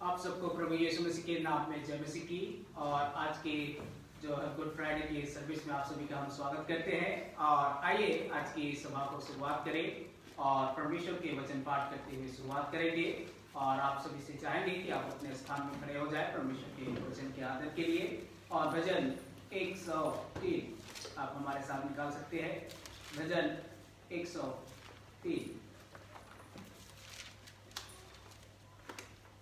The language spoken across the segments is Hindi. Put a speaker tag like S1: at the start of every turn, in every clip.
S1: आप सबको प्रभु यीशु मसीह के नाम में जय मसीह की। और आज के जो गुड फ्राइडे की सर्विस में आप सभी का हम स्वागत करते हैं। और आइए आज की सभा को शुरुआत करें और परमेश्वर के वचन पाठ करते हुए शुरुआत करेंगे। और आप सभी से चाहेंगे कि आप अपने स्थान में खड़े हो जाए परमेश्वर के वचन के आदर के लिए। और भजन 103 आप हमारे साथ निकाल सकते हैं। भजन 103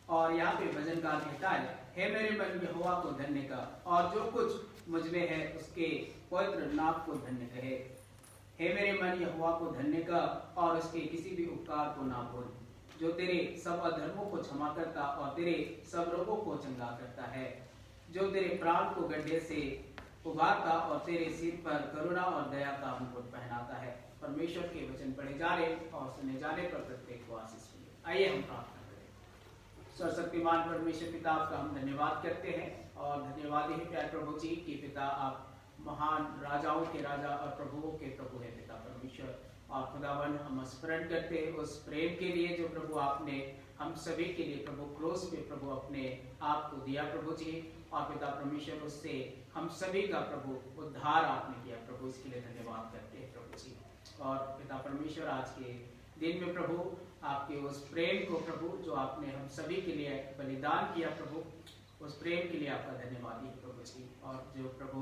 S1: और यहाँ पे भजनकार कहता है, हे मेरे मन यहोवा को धन्य का और जो कुछ मुझ में है उसके पवित्र नाम को धन्य कहे। हे मेरे मन यहोवा को धन्य का और उसके किसी भी उपकार को ना भूल, जो तेरे सब अधर्मों को क्षमा करता और तेरे सब रोगों को चंगा करता है, जो तेरे प्राण को गड्ढे से उबारता और तेरे सिर पर करुणा और दया का मुकुट पहनाता है। परमेश्वर के वचन पढ़े जा रहे और सुने जाने पर प्रत्येक को आशीष मिले। आइए हम प्रार्थना करें। सर्वशक्तिमान परमेश्वर पिता आपका हम धन्यवाद करते हैं और धन्यवाद ही प्यारे प्रभु जी कि पिता आप महान राजाओं के राजा और प्रभुओं के प्रभु है पिता परमेश्वर। और खुदावन हम स्मरण करते हैं उस प्रेम के लिए जो प्रभु आपने हम सभी के लिए प्रभु क्रोस पे प्रभु अपने आप को दिया प्रभु जी। और पिता परमेश्वर उससे हम सभी का प्रभु उद्धार आपने किया प्रभु, इसके लिए धन्यवाद करते हैं प्रभु जी। और पिता परमेश्वर आज के दिन में प्रभु आपके उस प्रेम को प्रभु जो आपने हम सभी के लिए बलिदान किया प्रभु, उस प्रेम के लिए आपका धन्यवाद ही प्रभु जी। और जो प्रभु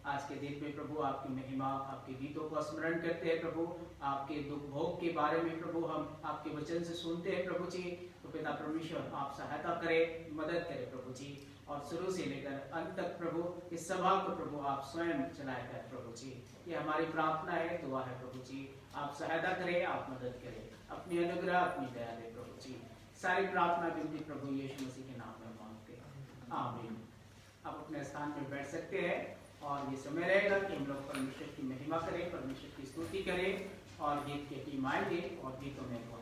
S1: आज के दिन में प्रभु आपकी महिमा आपके गीतों को स्मरण करते हैं प्रभु, आपके दुख भोग के बारे में प्रभु हम आपके वचन से सुनते हैं प्रभु जी। तो पिता परमेश्वर आप सहायता करें, मदद करें प्रभु जी। और शुरू से लेकर अंत तक प्रभु इस सभा को प्रभु आप स्वयं चलाए करें प्रभु जी। ये हमारी प्रार्थना है, दुआ है प्रभु जी। आप सहायता करें, आप मदद करें, अपनी अनुग्रह अपनी दया दे प्रभु जी। सारी प्रार्थना विनती प्रभु यीशु मसीह के नाम में मांगते हैं, आमीन। आप अपने स्थान में बैठ सकते हैं और ये समय रहेगा कि हम लोग परमेश्वर की महिमा करें, परमेश्वर की स्तुति करें और गीत के टीम आएंगे और गीतों में गाएंगे।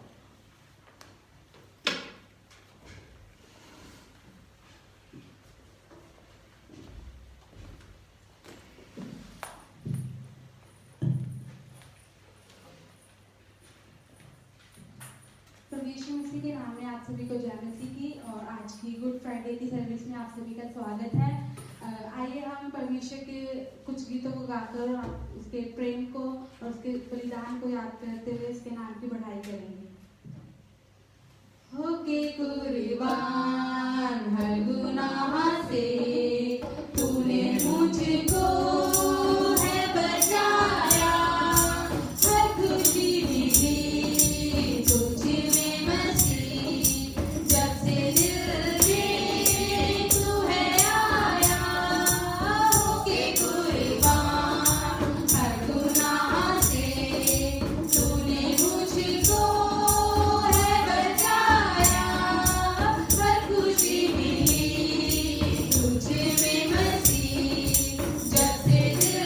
S2: यीशु मसीह के नाम में आप सभी को जय मसीह की। और आज की गुड फ्राइडे की सर्विस में आप सभी का स्वागत है। आइए हम परमेश्वर के कुछ गीतों को गाकर उसके प्रेम को और उसके बलिदान को याद करते हुए उसके नाम की बढ़ाई करेंगे। होके कुर्बान हर गुनाह से तूने मुझको है बचाया, हर खुशी मिली तुझ में मसीह, जब से दिल में तू है आया। होके कुर्बान हर गुनाह से तूने मुझको है बचाया, हर खुशी मिली तुझ में मसीह, जब से दिल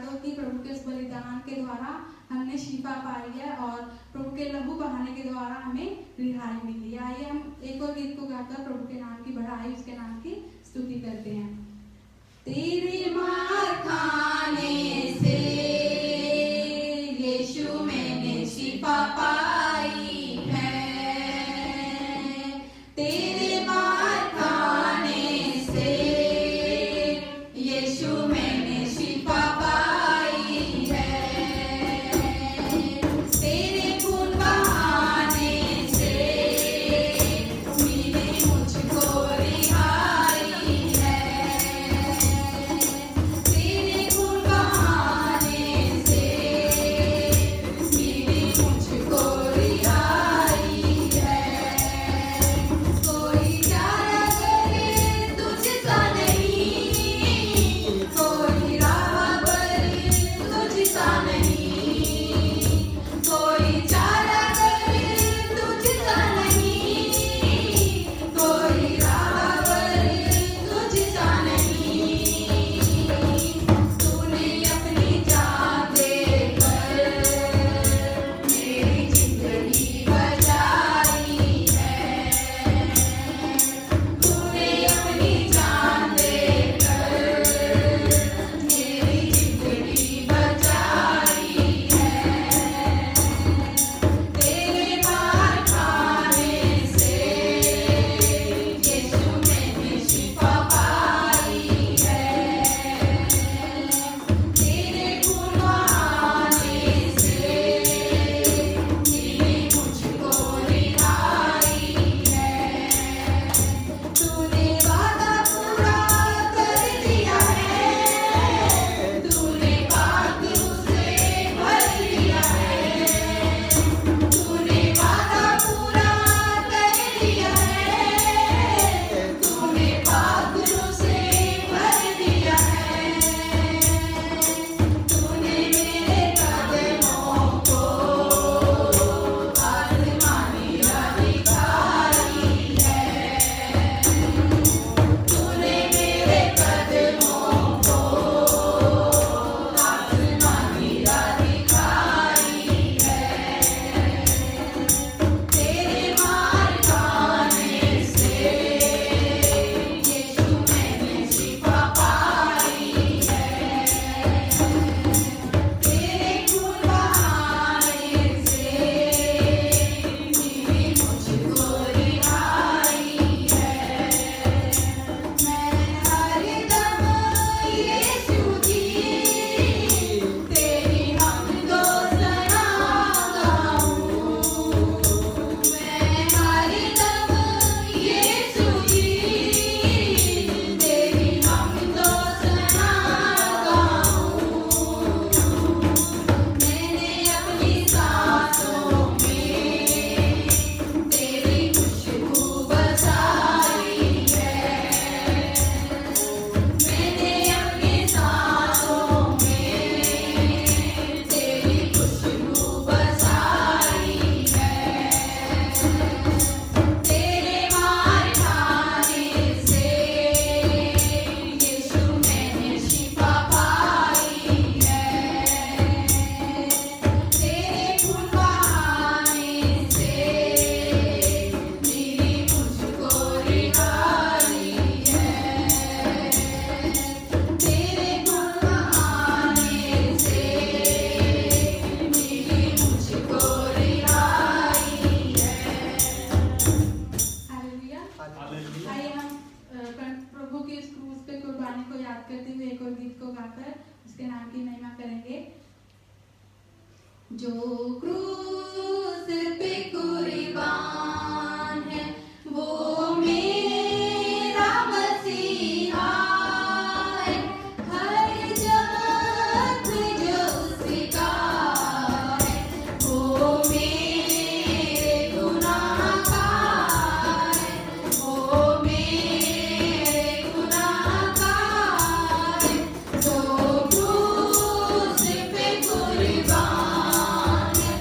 S2: दो कि प्रभु के उस बलिदान के द्वारा हमने शिफा पाई है और प्रभु के लहू बहाने के द्वारा हमें रिहाई मिली है। आइए हम एक और गीत को गाकर प्रभु के नाम की बढ़ाई, उसके नाम की स्तुति करते हैं। तेरे मार खाने से यीशु मैंने शिफा पाई है, तेरे मार खाने से यीशु मैंने शिफा पाई है, तेरे खून बहाने से मिली मुझको रिहाई है, तेरे खून बहाने से मिली मुझको रिहाई है। कोई चारा करे तुझसा नहीं, कोई राहबर तुझसा नहीं, कोई चारा करे तुझसा नहीं, कोई राहबर तुझसा नहीं। तूने अपनी जान देकर मेरी जिंदगी बचाई है, तूने अपनी जान देकर मेरी जिंदगी बचाई है, तेरे मार खाने से यीशु मैंने शिफा पाई है, तेरे खून बहाने से मिली मुझको रिहाई है। तूने वादा पूरा कर दिया है, तूने पाक उसे भर दिया है, तूने वादा पूरा कर दिया है, तूने पाक उसे भर दिया है, तूने मेरे कदमों को आसमानी राह दिखाई है, तूने मेरे कदमों को आसमानी राह दिखाई है, तेरे मार खाने से यीशु मैंने शिफा पाई है, तेरे खून बहाने से मिली मुझको रिहाई है। मैं हरदम यीशु की तेरी हमदो सना गाऊं, मैं हरदम यीशु की तेरी हमदो सना गाऊं। मैंने अपनी सांसों में तेरी खुशबू बसाई है, मैंने अपनी सांसों में तेरी खुशबू बसाई है, तेरे मार खाने से यीशु मैंने शिफा पाई है, तेरे खून बहाने से मिली मुझको रिहाई है, तेरे खून बहाने से मिली मुझको रिहाई है। हालेलुया। आइए हम प्रभु की इस क्रूस पे कुर्बानी को याद करते हुए एक और गीत को गाकर उसके नाम की महिमा करेंगे। जो क्रूस पे कुर्बान है वो मेरा मसीहा है, हर जगत जो उसका है वो मेरे गुनाह का है, वो मेरे गुनाह का है। जो क्रूस पे कुर्बान है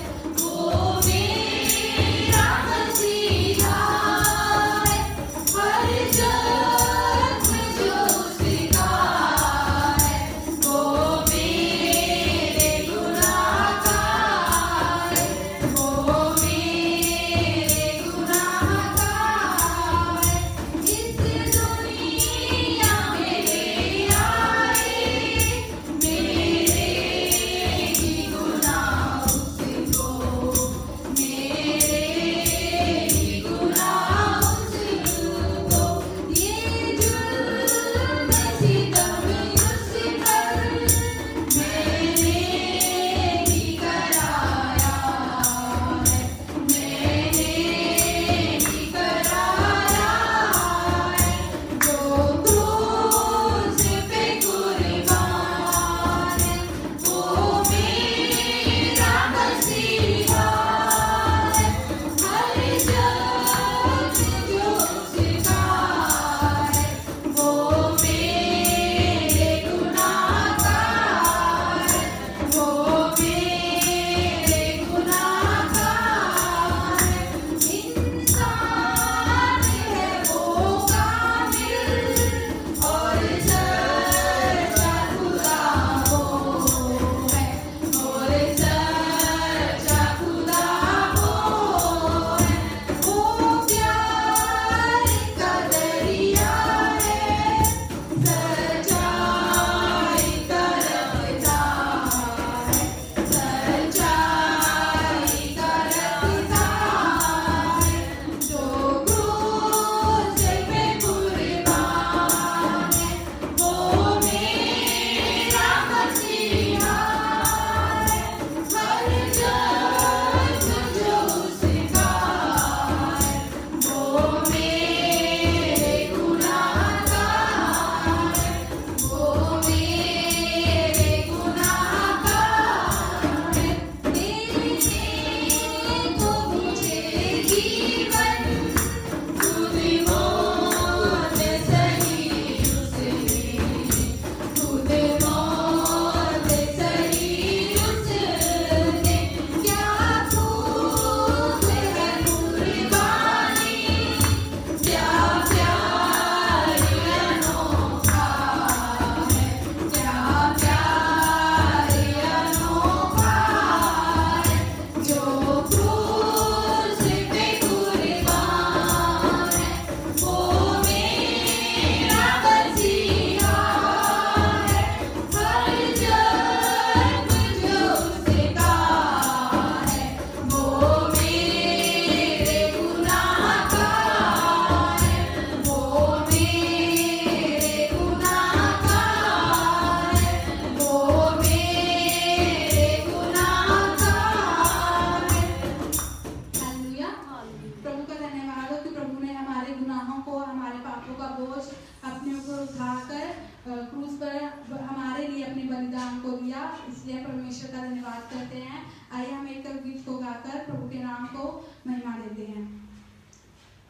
S2: परमेश्वर का धन्यवाद करते हैं। आइए हम एक गीत को गाकर प्रभु के नाम को महिमा देते हैं।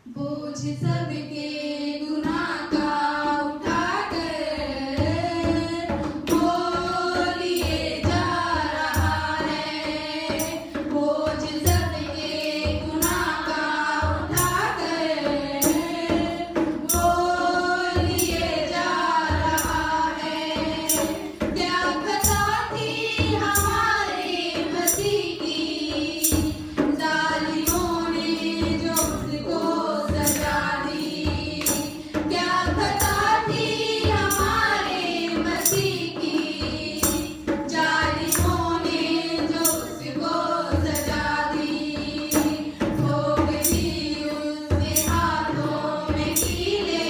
S2: बोझ सबके गुनाह का उठाकर वो लिए जा रहा है। बोझ सबके गुनाह का उठाकर वो लिए जा रहा है। क्या खता थी हमारे मसीह की, जालिमों ने जो उसको सजा दी। क्या खता थी हमारे मसीह की, जालिमों ने जो उसको सजा दी। ठोक दी उसके हाथों में कीले,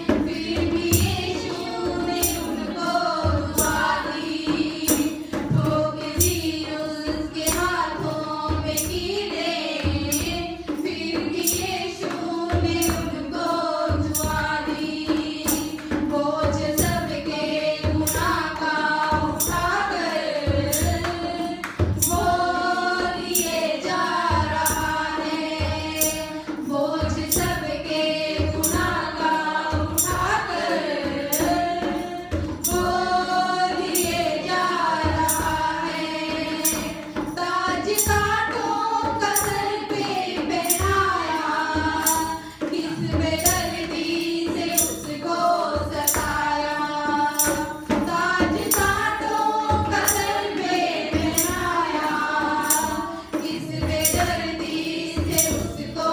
S2: फिर भी यीशु ने उनको दुआ दी। ठोक दी उसके हाथों में कीले, फिर भी यीशु ने उनको दुआ दी। बोझ सबके गुनाह का उठाकर वो लिए जा रहा है। बोझ सबके गुनाह का उठाकर वो लिए जा रहा है। ताज कांटों का सर पे पहनाया, किस बेदर्दी से उसको सताया। ताज कांटों का सर पे पहनाया, किस बेदर्दी से उसको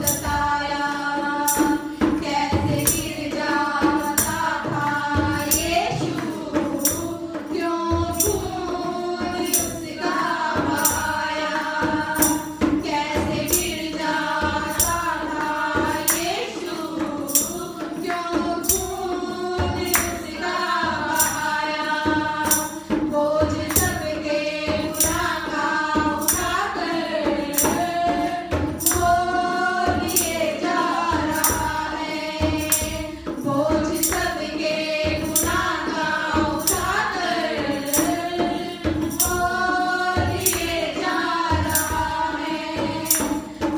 S2: सताया। कैसे गिर जाता था यीशु, क्यों खून उसका बहाया। कैसे गिर जाता था यीशु, क्यों खून उसका बहाया। बोझ सबके गुनाह का उठाकर वो लिए जा रहा है। बोझ सबके गुनाह का उठाकर वो लिए जा रहा है।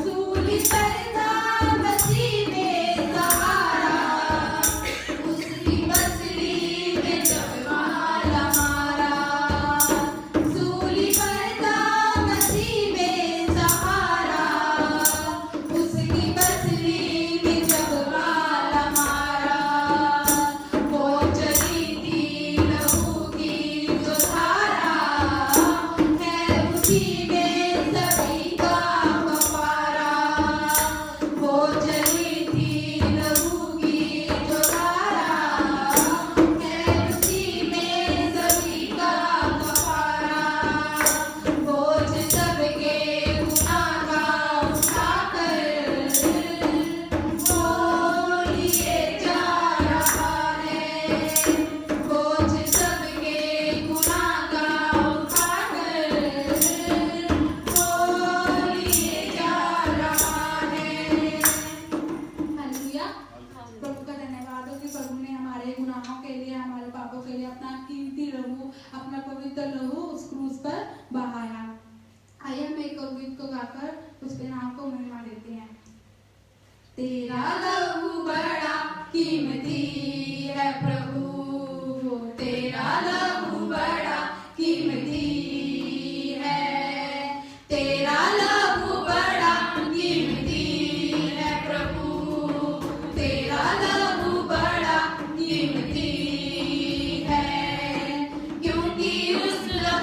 S2: सूली पर था मसीह बेसहारा, उसकी पसली में जब माला मारा। सूली पर था मसीह बेसहारा, उसकी पसली में जब माला मारा। वो चली थी लहू की जो धारा, है उसी में सभी का बपारा। वो चली थी लहू की जो धारा, है उसी में सभी का बपारा। बोझ सबके गुनाह का उठाकर वो लिए जा रहा है। बोझ सबके गुनाह का उठाकर वो लिए जा रहा है। हालेलुया। प्रभु का धन्यवाद हो कि प्रभु ने हमारे गुनाहों के लिए, हमारे पापों के लिए अपना कीमती लहू, अपना पवित्र लहू उस क्रूस पर बहाया। आइए हम एक और गीत को गाकर उसके नाम को महिमा देते हैं। तेरा लहू बड़ा कीमती है प्रभु, तेरा लहू बड़ा कीमती है। तेरा लहू बड़ा कीमती है प्रभु, तेरा लहू बड़ा कीमती है। क्योंकि उस लहू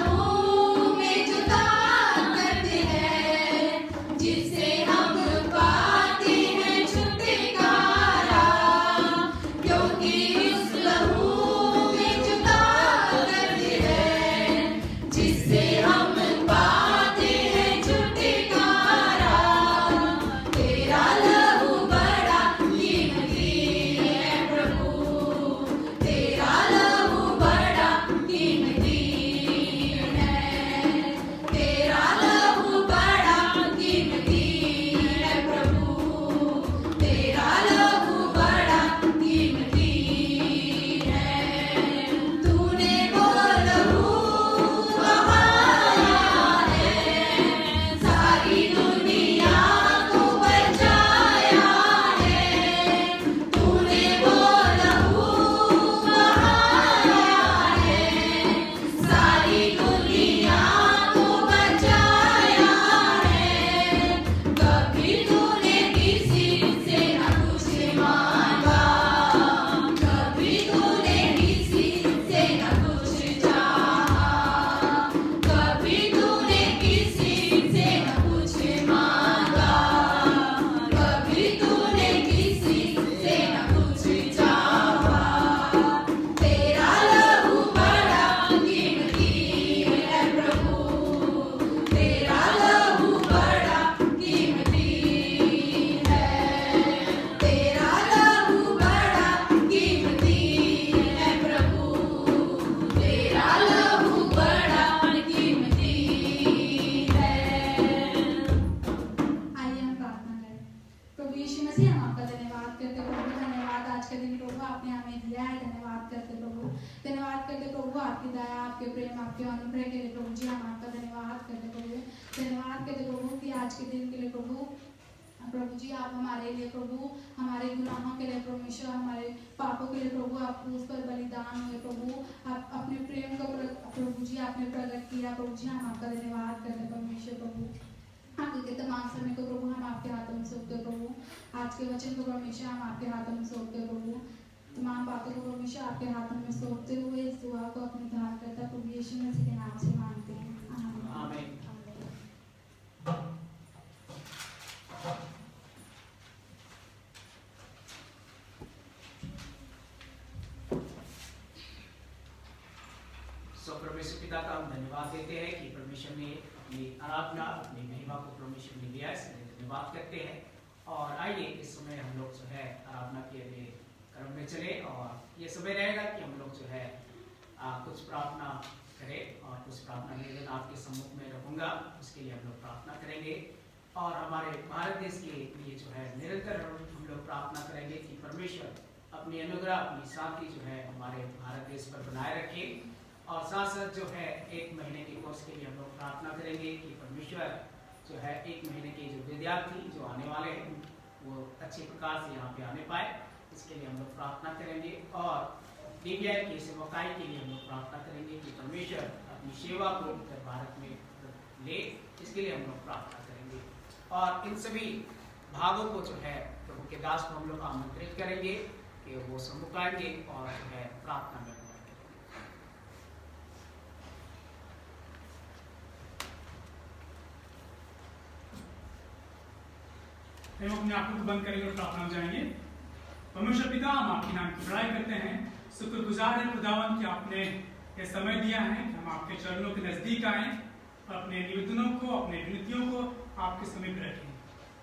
S2: प्रेम, आपके अनुग्रह के लिए प्रभु जी हम आपका धन्यवाद करते प्रभु। धन्यवाद करते प्रभु कि आज के दिन के लिए प्रभु जी आप हमारे लिए प्रभु, हमारे गुनाहों के लिए परमेश्वर, हमारे पापों के लिए प्रभु आप उस पर बलिदान हुए प्रभु। आप अपने प्रेम को प्रभु जी आपने प्रकट किया प्रभु जी हम आपका धन्यवाद करते परमेश्वर प्रभु। आगे के तमाम समय को प्रभु हम आपके हाथों में सौंपते प्रभु। आज के वचन को परमेश्वर हम आपके हाथों में सौंपते प्रभु। तमाम बातों को परमेश्वर आपके हाथों में सौंपते हुए इस दुआ को अपने धार करता प्रभु यीशु मसीह के नाम से मांगते हैं, आमीन।
S1: परमेश्वर पिता का हम धन्यवाद देते हैं कि परमेश्वर ने अपनी आराधना, अपनी महिमा को परमेश्वर ने दिया, इसलिए धन्यवाद करते हैं। और आइए इस समय हम लोग जो है आराधना के लिए क्रम में चले, और ये समय रहेगा कि हम लोग जो है कुछ प्रार्थना करें, और कुछ प्रार्थना निवेदन आपके सम्मुख में रखूंगा, उसके लिए हम लोग प्रार्थना करेंगे। और हमारे भारत देश के लिए जो है निरंतर हम लोग प्रार्थना करेंगे कि परमेश्वर अपनी अनुग्रह, अपनी शांति जो है हमारे भारत देश पर बनाए रखे। और साथ साथ जो है 1 महीने के कोर्स के लिए हम लोग प्रार्थना करेंगे कि परमेश्वर जो है 1 महीने के जो विद्यार्थी जो आने वाले हैं वो अच्छे प्रकार से यहाँ पे आने पाए, इसके लिए हम लोग प्रार्थना करेंगे। और DBI की सेवकाई के लिए हम लोग प्रार्थना करेंगे कि परमेश्वर अपनी सेवा को उत्तर भारत में ले, इसके लिए हम लोग प्रार्थना करेंगे। और इन सभी भागों को जो है प्रभु के दास को हम लोग आमंत्रित करेंगे कि वो सम्मुख आएंगे और जो है प्रार्थना में
S3: हम अपने आंखों को बंद करेंगे और प्रार्थना में जाएंगे। परमेश्वर पिता, हम आपके नाम की बड़ाई करते हैं, शुक्रगुजार हैं खुदावन कि आपने ये समय दिया है कि हम आपके चरणों के नजदीक आए और अपने निवेदनों को, अपने विनतियों को आपके समीप रखें,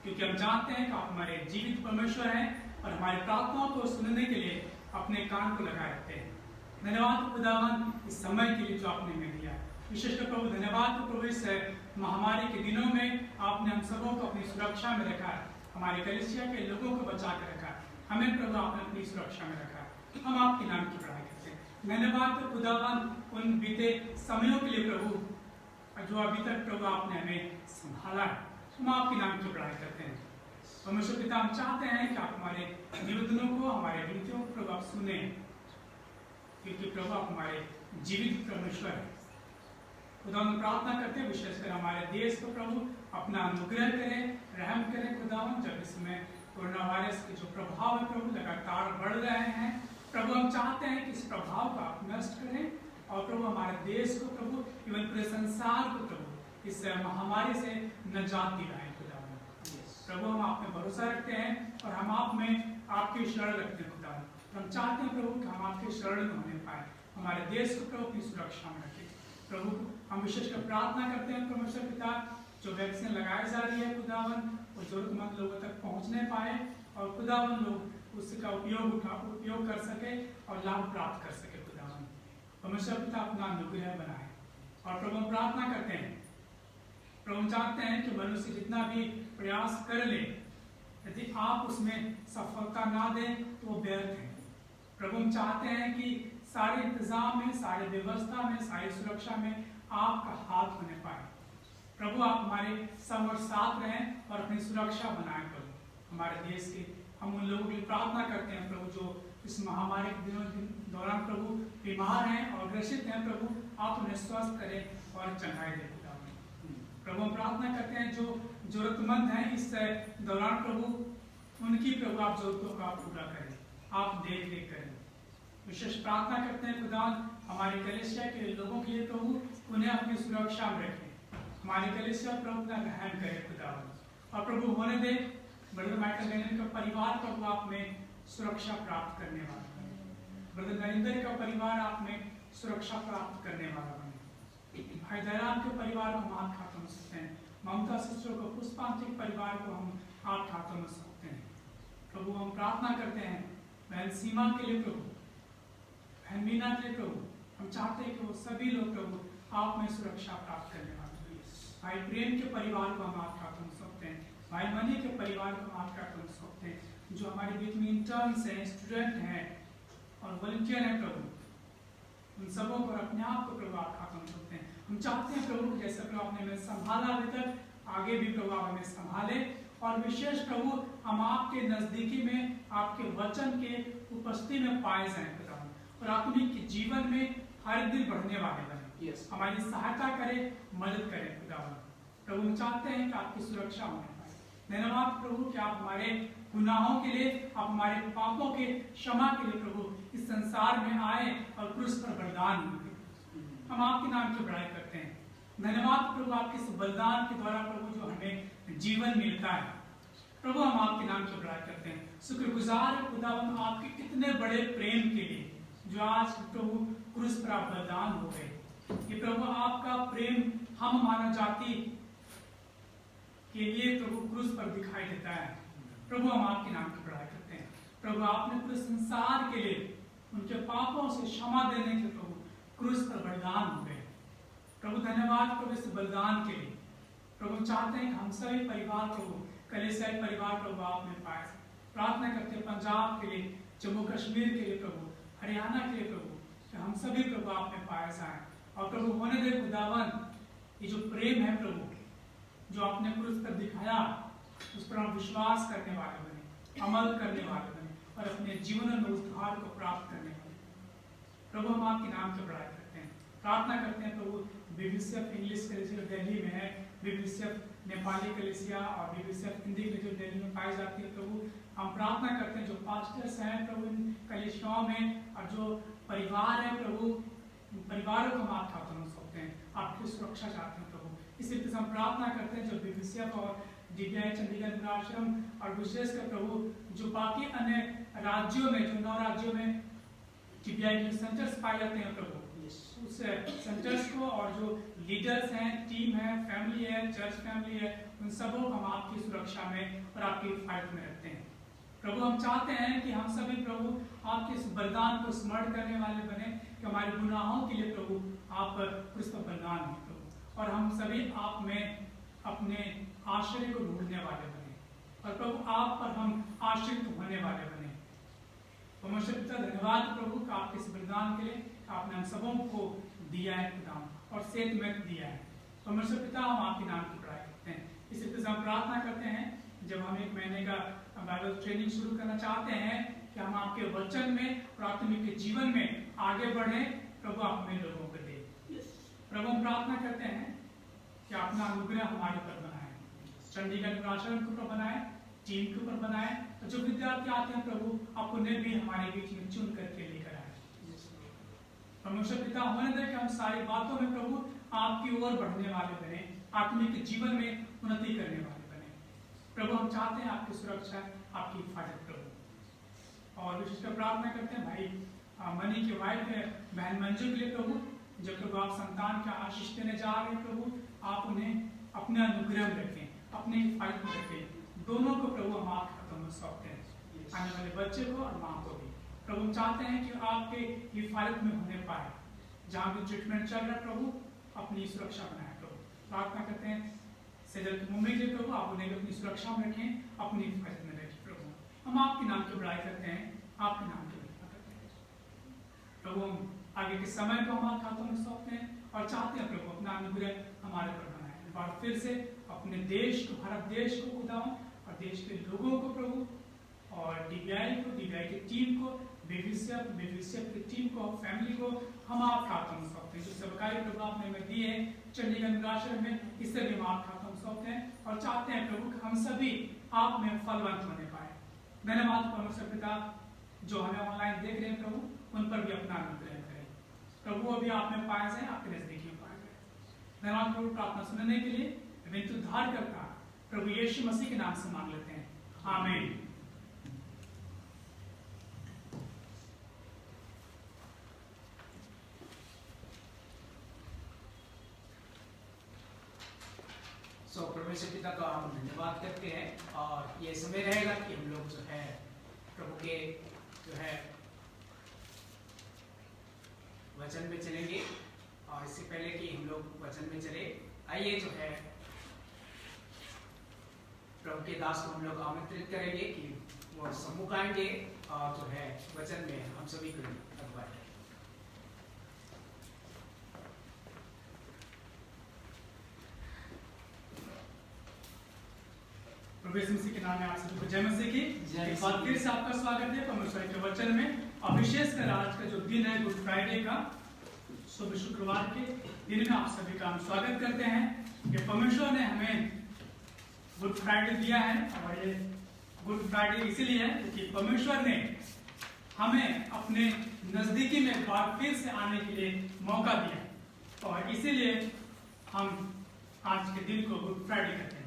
S3: क्योंकि हम जानते हैं कि आप हमारे जीवित परमेश्वर हैं और हमारी प्रार्थनाओं को सुनने के लिए अपने कान को लगाए रखते हैं। धन्यवाद खुदावन इस समय के लिए जो आपने हमें दिया। विशेषकर प्रभु धन्यवाद प्रभु इस महामारी के दिनों में आपने हम सबों को अपनी सुरक्षा में रखा है, हमारे कलीसिया के लोगों को बचा कर रखा, हमें प्रभु आपने अपनी सुरक्षा में रखा। हम आपके नाम की बड़ाई करते हैं। धन्यवाद खुदावन उन बीते समयों के लिए प्रभु, जो अभी तक प्रभु आपने हमें संभाला है, हम आपके नाम की बड़ाई करते हैं। परमेश्वर पिता, हम चाहते हैं कि आप हमारे निवेदनों को, हमारे विनतियों को प्रभु आप सुने, क्योंकि प्रभु आप हमारे जीवित परमेश्वर है। खुदा हम प्रार्थना करते हैं विशेषकर हमारे देश को प्रभु अपना अनुग्रह करें, रहम करें खुदावन। जब इसमें कोरोना वायरस के जो प्रभाव है प्रभु लगातार बढ़ रहे हैं, प्रभु हम चाहते हैं कि इस प्रभाव को आप नष्ट करें और प्रभु हमारे देश को प्रभु, इवन पूरे संसार को प्रभु इस महामारी से निजात दिलाएं खुदावन। प्रभु हम आप में भरोसा रखते हैं और हम आप में आपकी शरण रखते हैं खुदावन। हम चाहते हैं प्रभु कि हम आपके शरण में होने पाए, हमारे देश को प्रभु अपनी सुरक्षा में रखें। प्रभु हम विशेषकर प्रार्थना करते हैं परमेश्वर पिता, जो वैक्सीन लगाई जा रही है खुदावन वो जरूरतमंद लोगों तक पहुंचने पाए और खुदावन लोग उसका उपयोग कर सके और लाभ प्राप्त कर सके खुदावन। परमेश्वर पिता अपना अनुग्रह बनाए। और प्रभु हम प्रार्थना करते हैं, प्रभु हम चाहते हैं कि मनुष्य जितना भी प्रयास कर ले, यदि आप उसमें सफलता ना दें तो वो व्यर्थ है। प्रभु हम चाहते हैं कि सारे इंतजाम में, सारी व्यवस्था में, सारी सुरक्षा में आपका हाथ होने पाए। प्रभु आप हमारे सब और साथ रहें और अपनी सुरक्षा बनाए प्रभु हमारे देश के। हम उन लोगों के लिए प्रार्थना करते हैं प्रभु जो इस महामारी के दिनों दौरान प्रभु बीमार हैं और ग्रसित हैं, प्रभु आप उन्हें स्वस्थ करें और चंगाई दें। प्रभु हम प्रार्थना करते हैं जो जरूरतमंद हैं इस दौरान प्रभु उनकी प्रभु आप जरूरतों का पूरा करें, आप देख रेख करें। विशेष प्रार्थना करते हैं खुदा हमारे कलीसिया के लोगों के लिए प्रभु उन्हें अपनी सुरक्षा में रखें, हमारे कलीसिया प्रभु का रहम करें खुदा। और प्रभु होने दे ब्रदर माइकल नरेंद्र का परिवार प्रभु आप में सुरक्षा प्राप्त करने वाला बने, ब्रदर नरेंद्र का परिवार आप में सुरक्षा प्राप्त करने वाला बने, भाई दयाराम के परिवार को हम आप हाथों में सकते हैं, ममता सिस्टर को, पुष्पांतिक परिवार को हम आप हाथों में सकते हैं। प्रभु हम प्रार्थना करते हैं बहन सीमा के लिए प्रभु, बहन मीना के लिए प्रभु, हम चाहते हैं कि वो सभी लोग प्रभु आप में सुरक्षा प्राप्त करने वाले। भाई प्रेम के परिवार को हम आप हाथों में सौंपते हैं, भाई मनी के परिवार को हम आप हाथों में सौंपते हैं, जो हमारे बीच में इंटर्न्स हैं, स्टूडेंट हैं और वॉलंटियर हैं प्रभु, उन सबों पर अपने आप को प्रभु आप हाथों में सौंपते हैं। हम चाहते हैं प्रभु जैसे प्रभु आपने हमें संभाला अभी तक, आगे भी प्रभु आप हमें संभाले, और विशेष प्रभु हम आपके नजदीकी में आपके वचन के उपस्थिति में पाए जाएं खुदावन, और आत्मिक जीवन में हर दिन बढ़ने वाले बने। हमारी सहायता करे, मदद करे खुदावन। प्रभु हम चाहते हैं कि आपकी सुरक्षा होने पाए। धन्यवाद प्रभु कि आप हमारे गुनाहों के लिए, आप हमारे पापों के क्षमा के लिए प्रभु इस संसार में आए और क्रूस पर बलिदान हुए। हम आपके नाम की बड़ाई करते हैं। धन्यवाद प्रभु आपके इस बलिदान के द्वारा प्रभु जो हमें जीवन मिलता है। प्रभु हम आपके नाम की बड़ाई करते हैं। शुक्रगुजार है खुदावन आपके इतने बड़े प्रेम के लिए जो आज प्रभु क्रूस पर आप बलिदान हो गए। ये प्रभु आपका प्रेम हम मानव जाति के लिए प्रभु क्रूस पर दिखाई देता है। प्रभु हम आपके नाम की बड़ाई करते हैं। प्रभु आपने पूरे संसार के लिए उनके पापों से क्षमा देने के प्रभु क्रूस पर बलिदान हो गए। प्रभु धन्यवाद प्रभु इस बलिदान के लिए। प्रभु चाहते हैं कि हम सभी परिवार प्रभु कलीसियाई परिवार प्रभु आप में पाए। प्रार्थना करते हैं पंजाब के लिए, जम्मू कश्मीर के लिए प्रभु, हरियाणा के लिए प्रभु, कि हम सभी प्रभु आप में पाए जाए। और प्रभु होने दे खुदावन ये जो प्रेम है प्रभु जो आपने क्रूस पर दिखाया, उस पर हम विश्वास करने वाले बने, अमल करने वाले बने, और अपने जीवन में उद्धार को प्राप्त करने वाले। प्रभु हम आपके नाम की बड़ाई करते हैं। प्रार्थना करते हैं प्रभु बीबीसीएफ इंग्लिश कलीसिया दिल्ली में है, बीबीसीएफ नेपाली कलीसिया और बीबीसीएफ हिंदी कलीसिया दिल्ली में पाई जाती है। प्रभु हम प्रार्थना करते हैं जो पास्टर्स हैं प्रभु इन कलीसियाओं में, और जो परिवार है प्रभु परिवारों को हम आप हाथों में सौंपते हैं। आपकी सुरक्षा चाहते हैं प्रभु। इसी तरह हम प्रार्थना करते हैं जो बीबीसीएफ और डीबीआई चंडीगढ़ आश्रम और विशेषकर प्रभु जो बाकी अन्य राज्यों में, जो 9 राज्यों में डीबीआई के सेंटर्स पाए जाते हैं प्रभु, उस सेंटर्स को और जो लीडर्स हैं, टीम है, फैमिली है, चर्च फैमिली है, उन सबों को हम आपकी सुरक्षा में और आपकी हिफाजत में रखते हैं। प्रभु हम चाहते हैं कि हम सभी प्रभु आपके इस बलिदान को स्मरण करने वाले बने, कि हमारे गुनाहों के लिए प्रभु आप क्रूस पर बलिदान हैं प्रभु, और हम सभी आप में अपने आश्रय को ढूंढने वाले बने, और प्रभु आप पर हम आश्रित होने वाले बने। परमेश्वर पिता धन्यवाद प्रभु का आपके इस बलिदान के लिए आपने हम सबों को दिया है खुदा, और सेहतमंद दिया है। परमेश्वर पिता हम आपके नाम की बड़ाई करते हैं। इसी तरह हम प्रार्थना करते हैं जब हम 1 महीने का बाइबल ट्रेनिंग शुरू करना चाहते हैं कि हम आपके वचन में और आत्मिक जीवन में आगे बढ़े, प्रभु आप हमें लोगों को दे। प्रभु हम प्रार्थना करते हैं कि अपना अनुग्रह हमारे पर बनाए, चंडीगढ़ आश्रम के ऊपर बनाए, टीम के ऊपर बनाए, और जो विद्यार्थी आते हैं प्रभु आप उन्हें भी हमारे बीच में चुन करके लेकर आए। परमेश्वर पिता होने दे कि हम सारी बातों में प्रभु आपकी ओर बढ़ने वाले बने, आत्मिक जीवन में उन्नति करने वाले बने। प्रभु हम चाहते हैं आपकी सुरक्षा, आपकी हिफाजत प्रभु। और विशेषकर प्रार्थना करते हैं भाई मनी की वाइफ है बहन मंजू के लिए प्रभु, जब प्रभु आप संतान का आशीष देने जा रहे हैं प्रभु, आप उन्हें अपने अनुग्रह में रखें, अपने हिफाजत में रखें। दोनों को प्रभु हम आपके हाथों में सौंपते हैं, आने वाले बच्चे को और माँ को भी। प्रभु हम चाहते हैं कि आपके हिफाजत में होने पाए, जहाँ भी ट्रीटमेंट चल रहा है प्रभु अपनी सुरक्षा बनाए प्रभु। प्रार्थना करते हैं सेजल की मम्मी के प्रभु आप उन्हें अपनी सुरक्षा में रखें, अपनी हिफाजत में रखें प्रभु। हम आपके नाम की बड़ाई करते हैं, आपके नाम की महिमा करते हैं प्रभु। हम आगे के समय को हमारे हाथों में सौंपते हैं और चाहते हैं प्रभु अपना अनुग्रह हमारे पर बनाए। एक बार फिर से अपने देश को, भारत देश को खुदाओं और देश के लोगों को प्रभु, और डीबीआई को, डीबीआई की टीम को, बीबीसीएफ की टीम को, फैमिली को हम आपके हाथों में सौंपते हैं। जो सरकारी प्रभु आपने हमें दिए हैं चंडीगढ़ आश्रम में, इससे भी हम आपके हाथों में सौंपते हैं और चाहते हैं प्रभु हम सभी आप में फलवंत होने पाए। धन्यवाद परमेश्वर पिता जो हमें ऑनलाइन देख रहे हैं प्रभु, उन पर भी अपना अनुग्रह करें प्रभु, अभी आप में पाए जाए, आपके नजदीक में पाए जाए। धन्यवाद प्रभु, प्रार्थना सुनने के लिए विनती उद्धार करता प्रभु यीशु मसीह के नाम से मांग लेते हैं, आमीन।
S1: परमेश्वर पिता का हम धन्यवाद करते हैं, और ये समय रहेगा कि हम लोग जो है प्रभु के जो है वचन में चलेंगे। और इससे पहले कि हम लोग वचन में चले, आइए जो है प्रभु के दास को हम लोग आमंत्रित करेंगे कि वो सम्मुख आएंगे और जो है वचन में हम सभी को अगुवाई।
S3: प्रभु यीशु मसीह के नाम में आप सभी को जय मसीह की।
S1: जय
S3: एक बार फिर से आपका स्वागत है परमेश्वर के वचन में, और विशेषकर आज का जो दिन है गुड फ्राइडे का, शुभ शुक्रवार के दिन में आप सभी का हम स्वागत करते हैं कि परमेश्वर ने हमें गुड फ्राइडे दिया है। और ये गुड फ्राइडे इसीलिए है क्योंकि परमेश्वर ने हमें अपने नजदीकी में एक बार फिर से आने के लिए मौका दिया, और इसीलिए हम आज के दिन को गुड फ्राइडे कहते हैं,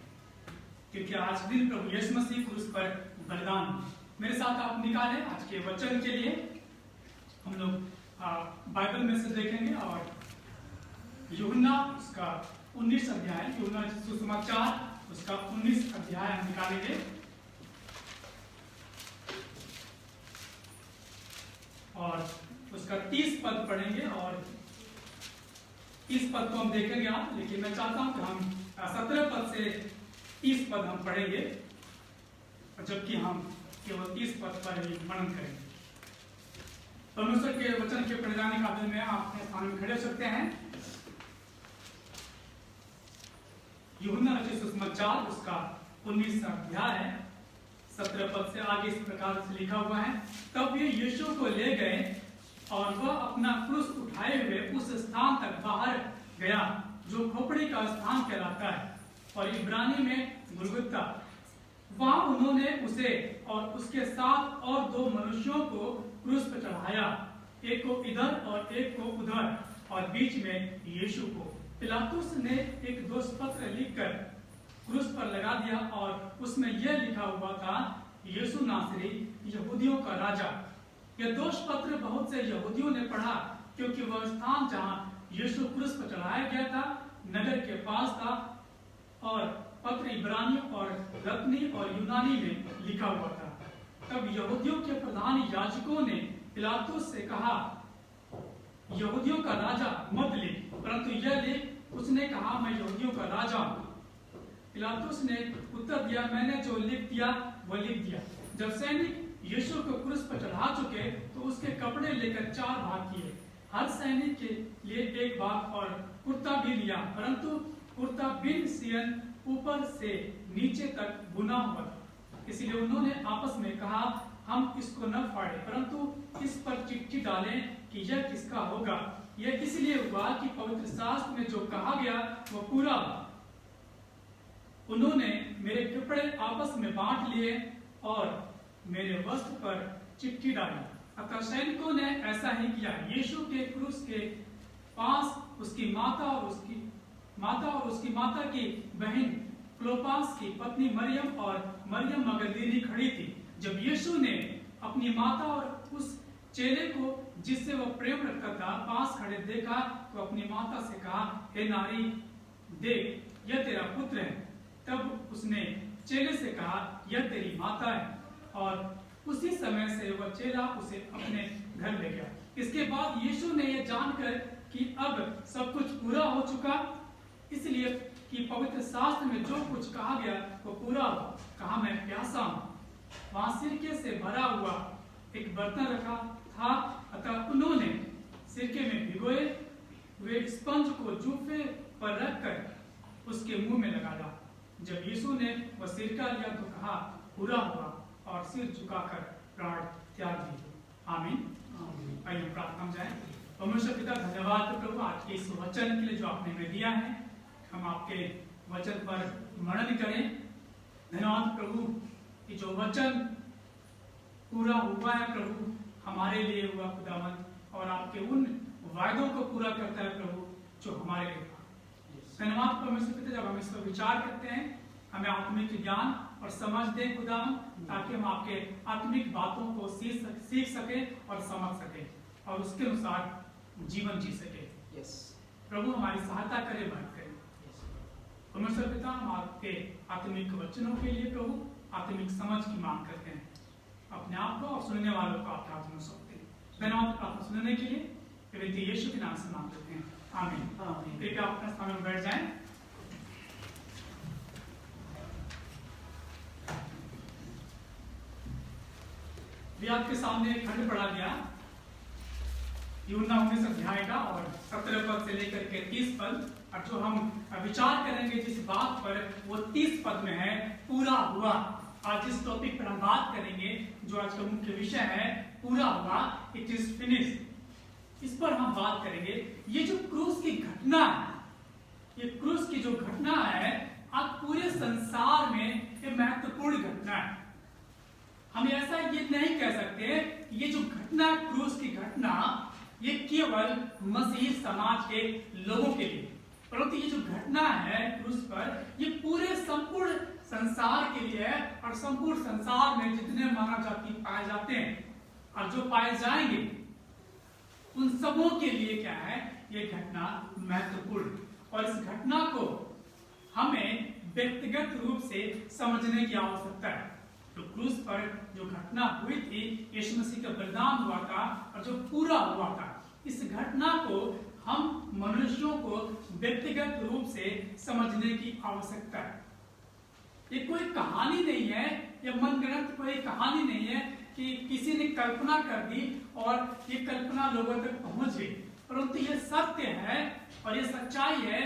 S3: क्योंकि आज दिन प्रभु यीशु मसीह क्रूस पर बलिदान हुए। मेरे साथ आप निकालें आज के वचन के लिए। हम लोग बाइबल में से देखेंगे और यूहन्ना उसका 19 अध्याय, यूहन्ना सुसमाचार उसका 19 अध्याय हम निकालेंगे और उसका 30 पद पढ़ेंगे और 30 पद को हम देखेंगे आप, लेकिन मैं चाहता हूं कि हम 17 पद से 30 पद हम पढ़ेंगे, जबकि हम केवल 30 पद पर ही मनन करेंगे। परमेश्वर के वचन के पढ़े जाने का दिन में आप अपने स्थान में खड़े हो सकते हैं। यूहन्ना रचित सुसमाचार उसका 19 अध्याय है, 17 पद से आगे इस प्रकार से लिखा हुआ है। तब ये यीशु को ले गए और वह अपना क्रूस उठाए हुए उस स्थान तक बाहर गया जो खोपड़ी का स्थान कहलाता है, और इब्रानी में गुलगुता। वहां उन्होंने उसे और उसके साथ और 2 मनुष्यों को क्रूस पर चढ़ाया, एक को इधर और एक को उधर, और बीच में यीशु को। पिलातुस ने एक दोषपत्र लिखकर क्रूस पर लगा दिया और उसमें यह लिखा हुआ था, यीशु नासरी, यहूदियों का राजा। यह दोषपत्र बहुत से यहूदियों ने पढ़ा, क्योंकि वह स्थान जहां यीशु क्रूस पर चढ़ाया गया था नगर के पास था, और पत्र इब्रानी और रत्नी और यूनानी में लिखा हुआ था। तब यहूदियों के प्रधान याजकों ने पिलातुस से कहा, यहूदियों का राजा मत लिख, परंतु यह लिख, उसने कहा, मैं यहूदियों का राजा हूं। पिलातुस ने उत्तर दिया, मैंने जो लिख दिया वह लिख दिया। जब सैनिक यीशु को क्रूस पर चढ़ा चुके तो उसके कपड़े लेकर 4 भाग किए, हर सैनिक के लिए एक भाग, और कुर्ता भी लिया, परंतु कुर्ता बिन सियन ऊपर से नीचे तक बुना हुआ था। इसलिए उन्होंने आपस में कहा, हम इसको न फाड़े, परंतु इस पर चिट्ठी डालें कि यह किसका होगा। यह इसलिए हुआ कि पवित्र शास्त्र में जो कहा गया वह पूरा हुआ। उन्होंने मेरे कपड़े आपस में बांट लिए और मेरे वस्त्र पर चिट्ठी डाली। अतः सैनिकों ने ऐसा ही किया। यीशु के क्रूस के पास उसकी माता और उसकी माता की बहन क्लोपास की पत्नी मरियम और मरियम मगदलीनी खड़ी थी। जब यीशु ने अपनी माता और उस चेले को जिससे वह प्रेम रखता था पास खड़े देखा तो अपनी माता से कहा, हे नारी, देख, यह तेरा पुत्र है। तब उसने चेले से कहा, यह तेरी माता है, और उसी समय से वह चेला उसे अपने घर ले गया। इसके बाद यीशु ने यह जानकर कि अब सब कुछ पूरा हो चुका, इसलिए कि पवित्र शास्त्र में जो कुछ कहा गया वो पूरा हुआ, कहा, मैं प्यासा हूं। वहां सिरके से भरा हुआ एक बर्तन रखा था, अतः उन्होंने सिरके में भिगोए हुए स्पंज को जूफे पर रखकर उसके मुंह में लगाया। जब यीशु ने वह सिरका लिया तो कहा, पूरा हुआ, और सिर झुकाकर प्राण त्याग दिए। आमीन। आइए प्रार्थना में जाएं। परमेश्वर पिता, धन्यवाद प्रभु आज के इस वचन के लिए जो आपने हमें दिया है। हम आपके वचन पर मनन करें। धन्यवाद प्रभु कि जो वचन पूरा हुआ है प्रभु, हमारे लिए हुआ खुदावन, और आपके उन वायदों को पूरा करता है प्रभु जो हमारे लिए था। धन्यवाद परमेश्वर पिता, जब हम इस पर विचार करते हैं हमें आत्मिक ज्ञान और समझ दें खुदावन, ताकि हम आपके आत्मिक बातों को सीख सके और समझ सके और उसके अनुसार जीवन जी सके। प्रभु हमारी सहायता करे, मदद करे। परमेश्वर पिता, हम आपके आत्मिक वचनों के लिए प्रभु आत्मिक समझ की मांग करते हैं। अपने आप को और सुनने वालों को आपके हाथ में सौंपते हैं। धन्यवाद प्रार्थना सुनने के लिए विनती यीशु के नाम से मांग करते हैं। आमीन। कृपया अपने स्थान में बैठ जाएं। भी आपके सामने एक खंड पढ़ा गया यूहन्ना 19 अध्याय का और 17 पद से लेकर के 30 पद। और जो हम विचार करेंगे जिस बात पर, वो 30 पद में है, पूरा हुआ। आज जिस टॉपिक पर हम बात करेंगे, जो आज का मुख्य विषय है, पूरा हुआ, इट इज फिनिश्ड, इस पर हम बात करेंगे। ये जो क्रूस की घटना है, ये क्रूस की जो घटना है, आज पूरे संसार में ये महत्वपूर्ण घटना है। हम ऐसा ये नहीं कह सकते ये जो घटना, क्रूस की घटना, ये केवल मसीही समाज के लोगों के लिए, परंतु ये जो घटना है क्रूस पर, ये पूरे संपूर्ण संसार के लिए है। और संपूर्ण संसार में जितने मानव जाति पाए जाते हैं और जो पाए जाएंगे, उन सबों के लिए क्या है, ये घटना महत्वपूर्ण। और इस घटना को हमें व्यक्तिगत रूप से समझने की आवश्यकता है। तो क्रूस पर जो घटना हुई थी, यीशु मसीह का बलिदान हुआ था और जो पूरा हुआ था, इस घटना को हम मनुष्यों को व्यक्तिगत रूप से समझने की आवश्यकता है। ये कोई कहानी नहीं है, ये मनगढ़ंत कोई कहानी नहीं है कि किसी ने कल्पना कर दी और ये कल्पना लोगों तक पहुंच गई, परंतु ये सत्य है और ये सच्चाई है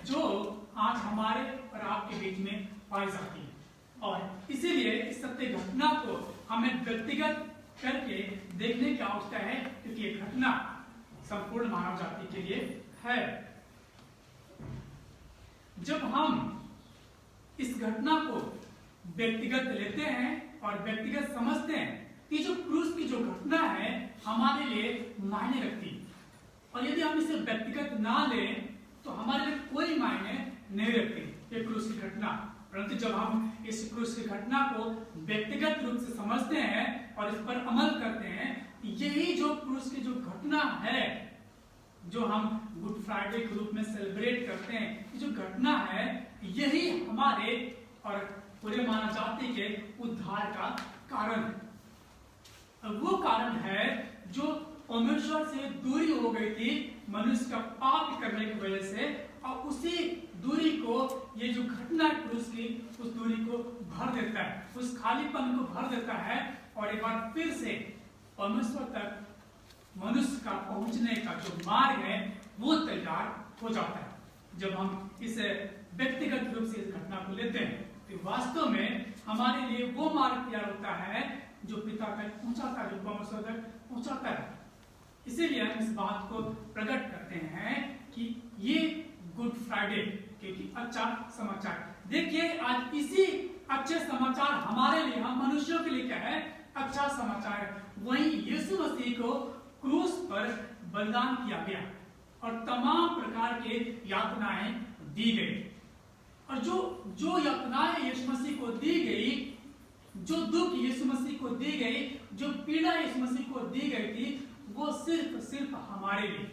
S3: जो आज हमारे और आपके बीच में पाई जाती है। और इसीलिए इस सत्य घटना को हमें व्यक्तिगत करके देखने की आवश्यकता है, क्योंकि ये घटना संपूर्ण मानव जाति के लिए है। जब हम इस घटना को व्यक्तिगत लेते हैं और व्यक्तिगत समझते हैं कि जो क्रूस की जो घटना है हमारे लिए मायने रखती है, और यदि हम इसे व्यक्तिगत ना लें तो हमारे लिए कोई मायने नहीं रखती ये क्रूस की घटना। परंतु जब हम इस क्रूस की घटना को व्यक्तिगत रूप से समझते हैं और इस पर अमल करते हैं, यही जो क्रूस की जो घटना है, जो हम गुड फ्राइडे के रूप में सेलिब्रेट करते हैं, ये जो घटना है, यही हमारे और पूरे मानव जाति के उद्धार का कारण है। वो कारण है जो परमेश्वर से दूरी हो गई थी मनुष्य का पाप करने की वजह से, और उसी दूरी को ये जो घटना क्रूस की, उस दूरी को भर देता है, उस खालीपन को भर देता है, और एक बार फिर से परमेश्वर तक मनुष्य का पहुंचने का जो मार्ग है वो तैयार हो जाता है। जब हम इस व्यक्तिगत रूप से इस घटना को लेते हैं तो वास्तव में हमारे लिए वो मार्ग तैयार होता है जो पिता तक पहुंचाता है, जो परमेश्वर तक पहुंचाता है। इसीलिए हम इस बात को प्रकट करते हैं कि ये गुड फ्राइडे क्योंकि अच्छा समाचार। देखिए आज इसी अच्छे समाचार हमारे लिए, हम मनुष्यों के लिए क्या है, अच्छा समाचार है। वहीं यीशु मसीह को क्रूस पर बलिदान किया गया और तमाम प्रकार के यातनाएं दी गई, और जो यातनाएं यीशु मसीह को दी गई, जो दुख यीशु मसीह को दी गई, जो पीड़ा यीशु मसीह को दी गई थी, वो सिर्फ हमारे लिए,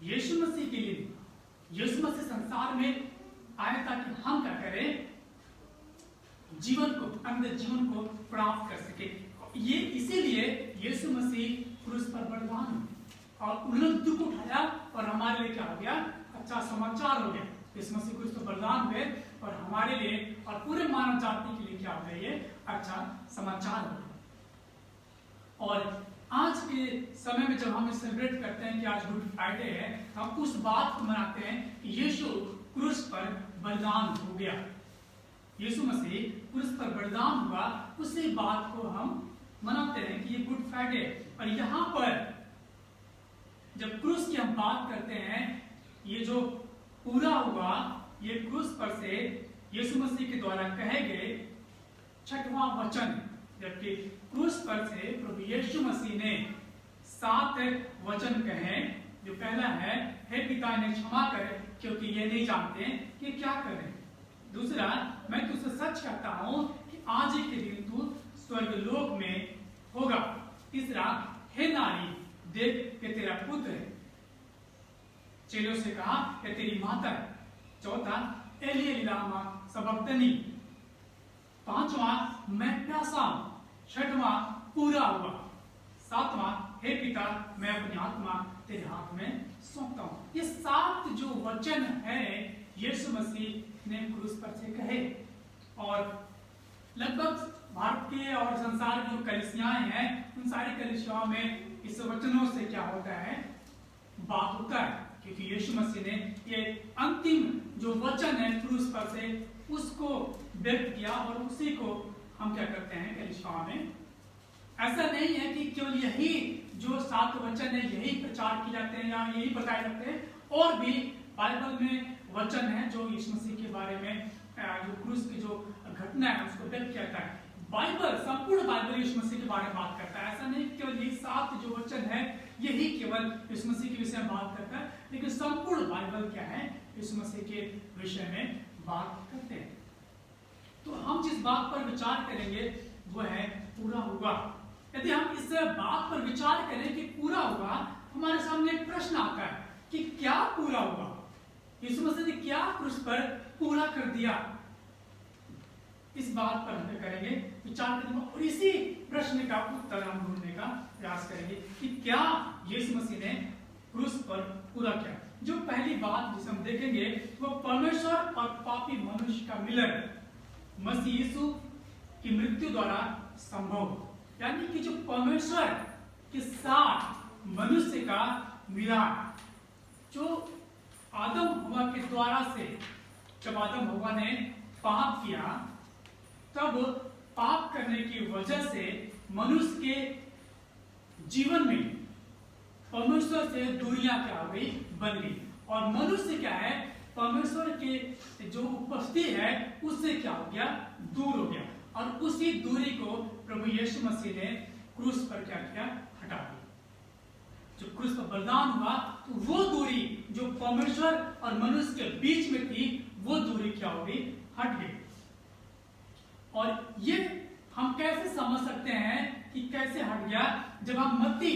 S3: यीशु मसीह के लिए। यीशु मसीह संसार में आए ताकि हम क्या करें, जीवन को, अंदर जीवन को प्राप्त कर सके। ये इसीलिए यीशु मसीह क्रूस पर बलिदान और उन्होंने दुख उठाया और हमारे लिए क्या हो गया, अच्छा समाचार हो गया। यीशु मसीह क्रूस पर बलिदान हुए और हमारे लिए और पूरे मानव जाति के लिए क्या हो गया, ये अच्छा समाचार हो गया। और आज के समय में जब हम सेलिब्रेट करते हैं कि आज गुड फ्राइडे है, हम उस बात को मनाते हैं कि यीशु क्रूस पर बलिदान हो गया, यीशु मसीह क्रूस पर बलिदान हुआ, उसी बात को हम मनाते हैं कि ये गुड फ्राइडे। और यहाँ पर जब क्रूस की हम बात करते हैं, ये जो पूरा हुआ, ये क्रूस पर से यीशु मसीह के द्वारा कहे गए 6वां वचन, जबकि क्रूस पर से प्रभु यीशु मसीह ने 7 वचन कहे। जो पहला है, हे पिता इन्हें क्षमा कर क्योंकि ये नहीं जानते कि क्या करें। दूसरा, मैं तुझसे सच कहता हूं कि आज ही के दिन तू स्वर्गलोक में होगा। तीसरा, हे नारी देख के तेरा पुत्र है। चेलों से कहा कि तेरी माता है। चौथा, एली एली लामा सबक्तनी। पांचवा, मैं प्यासा हूं। छठवां, पूरा हुआ। सातवां, हे पिता मैं अपनी आत्मा तेरे हाथ में सौंपता हूं। ये 7 जो वचन है यीशु मसीह ने क्रूस पर से कहे, और लगभग भारत के और संसार की जो कलीसियाएं हैं, उन सारी कलीसियाओं में इस वचनों से क्या होता है, बात होता है, क्योंकि यीशु मसीह ने ये अंतिम जो वचन है क्रूस पर से उसको व्यक्त किया और उसी को हम क्या करते हैं कलीसिया में। ऐसा नहीं है कि केवल यही जो 7 वचन है यही प्रचार किए जाते हैं या यही बताए जाते हैं, और भी बाइबल में वचन है जो यीशु मसीह के बारे में जो क्रूस की जो घटना है उसको व्यक्त किया जाता है। बाइबल, संपूर्ण बाइबल यीशु मसीह के बारे में बात करता है। ऐसा नहीं केवल ये 7 जो वचन है यही केवल यीशु मसीह के विषय में बात करता है, लेकिन संपूर्ण बाइबल क्या है, यीशु मसीह के विषय में बात करते हैं। तो हम जिस बात पर विचार करेंगे वो है पूरा हुआ। यदि हम इस बात पर विचार करें कि पूरा हुआ, हमारे सामने एक प्रश्न आता है कि क्या पूरा हुआ, यीशु मसीह ने क्या क्रूस पर पूरा कर दिया। इस बात पर हम करेंगे विचार करेंगे और इसी प्रश्न का उत्तर हम ढूंढने का प्रयास करेंगे कि क्या यीशु मसीह ने क्रूस पर पूरा किया। जो पहली बात जिसे हम देखेंगे वो परमेश्वर और पापी मनुष्य का मिलन मसीह यीशु की मृत्यु द्वारा संभव, यानी कि जो परमेश्वर के साथ मनुष्य का मिलन, जो आदम हवा के द्वारा से, जब आदम हवा ने पाप किया तब पाप करने की वजह से मनुष्य के जीवन में परमेश्वर से दूरियां क्या हो गई, बन गई, और मनुष्य क्या है, परमेश्वर के जो उपस्थिति है उससे क्या हो गया, दूर हो गया। और उसी दूरी को प्रभु यीशु मसीह ने क्रूस पर क्या किया, हटा दिया। जो क्रूस पर बलिदान हुआ तो वो दूरी जो परमेश्वर और मनुष्य के बीच में थी वो दूरी क्या हो गई, हट गई। और ये हम कैसे समझ सकते हैं कि कैसे हट गया, जब हम मत्ती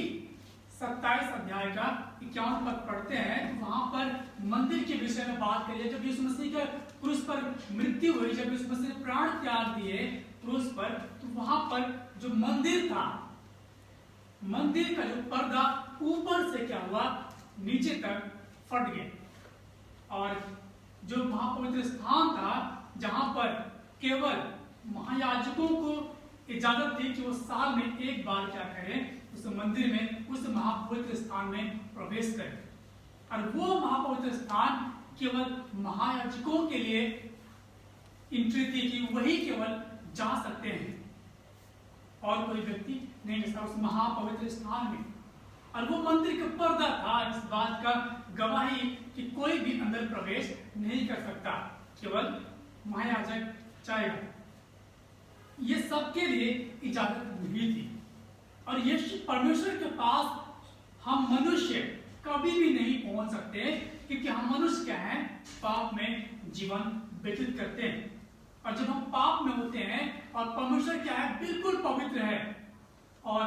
S3: 27 अध्याय का 51 पद पढ़ते हैं तो वहां पर मंदिर के विषय में बात करिए। जब यीशु मसीह का क्रूस पर मृत्यु हुई, जब यीशु मसीह ने प्राण त्याग दिए क्रूस पर, तो वहां पर जो मंदिर था, मंदिर का जो पर्दा ऊपर से क्या हुआ, नीचे तक फट गया। और जो महापवित्र स्थान था जहां पर केवल महायाजकों को इजाजत थी कि वो साल में एक बार क्या करें, उस मंदिर में, उस महापवित्र स्थान में प्रवेश करें, और वो महापवित्र स्थान केवल महायाजकों के लिए एंट्री थी कि वही केवल जा सकते हैं और कोई व्यक्ति नहीं जा सकता उस महापवित्र स्थान में। और वो मंदिर का पर्दा था इस बात का गवाही कि कोई भी अंदर प्रवेश नहीं कर सकता, केवल महायाजक चाहेगा। ये सबके लिए इजाजत नहीं थी। और ये परमेश्वर के पास हम मनुष्य कभी भी नहीं पहुंच सकते, क्योंकि हम मनुष्य क्या है, पाप में जीवन व्यतीत करते हैं। और जब हम पाप में होते हैं और परमेश्वर क्या है, बिल्कुल पवित्र है, और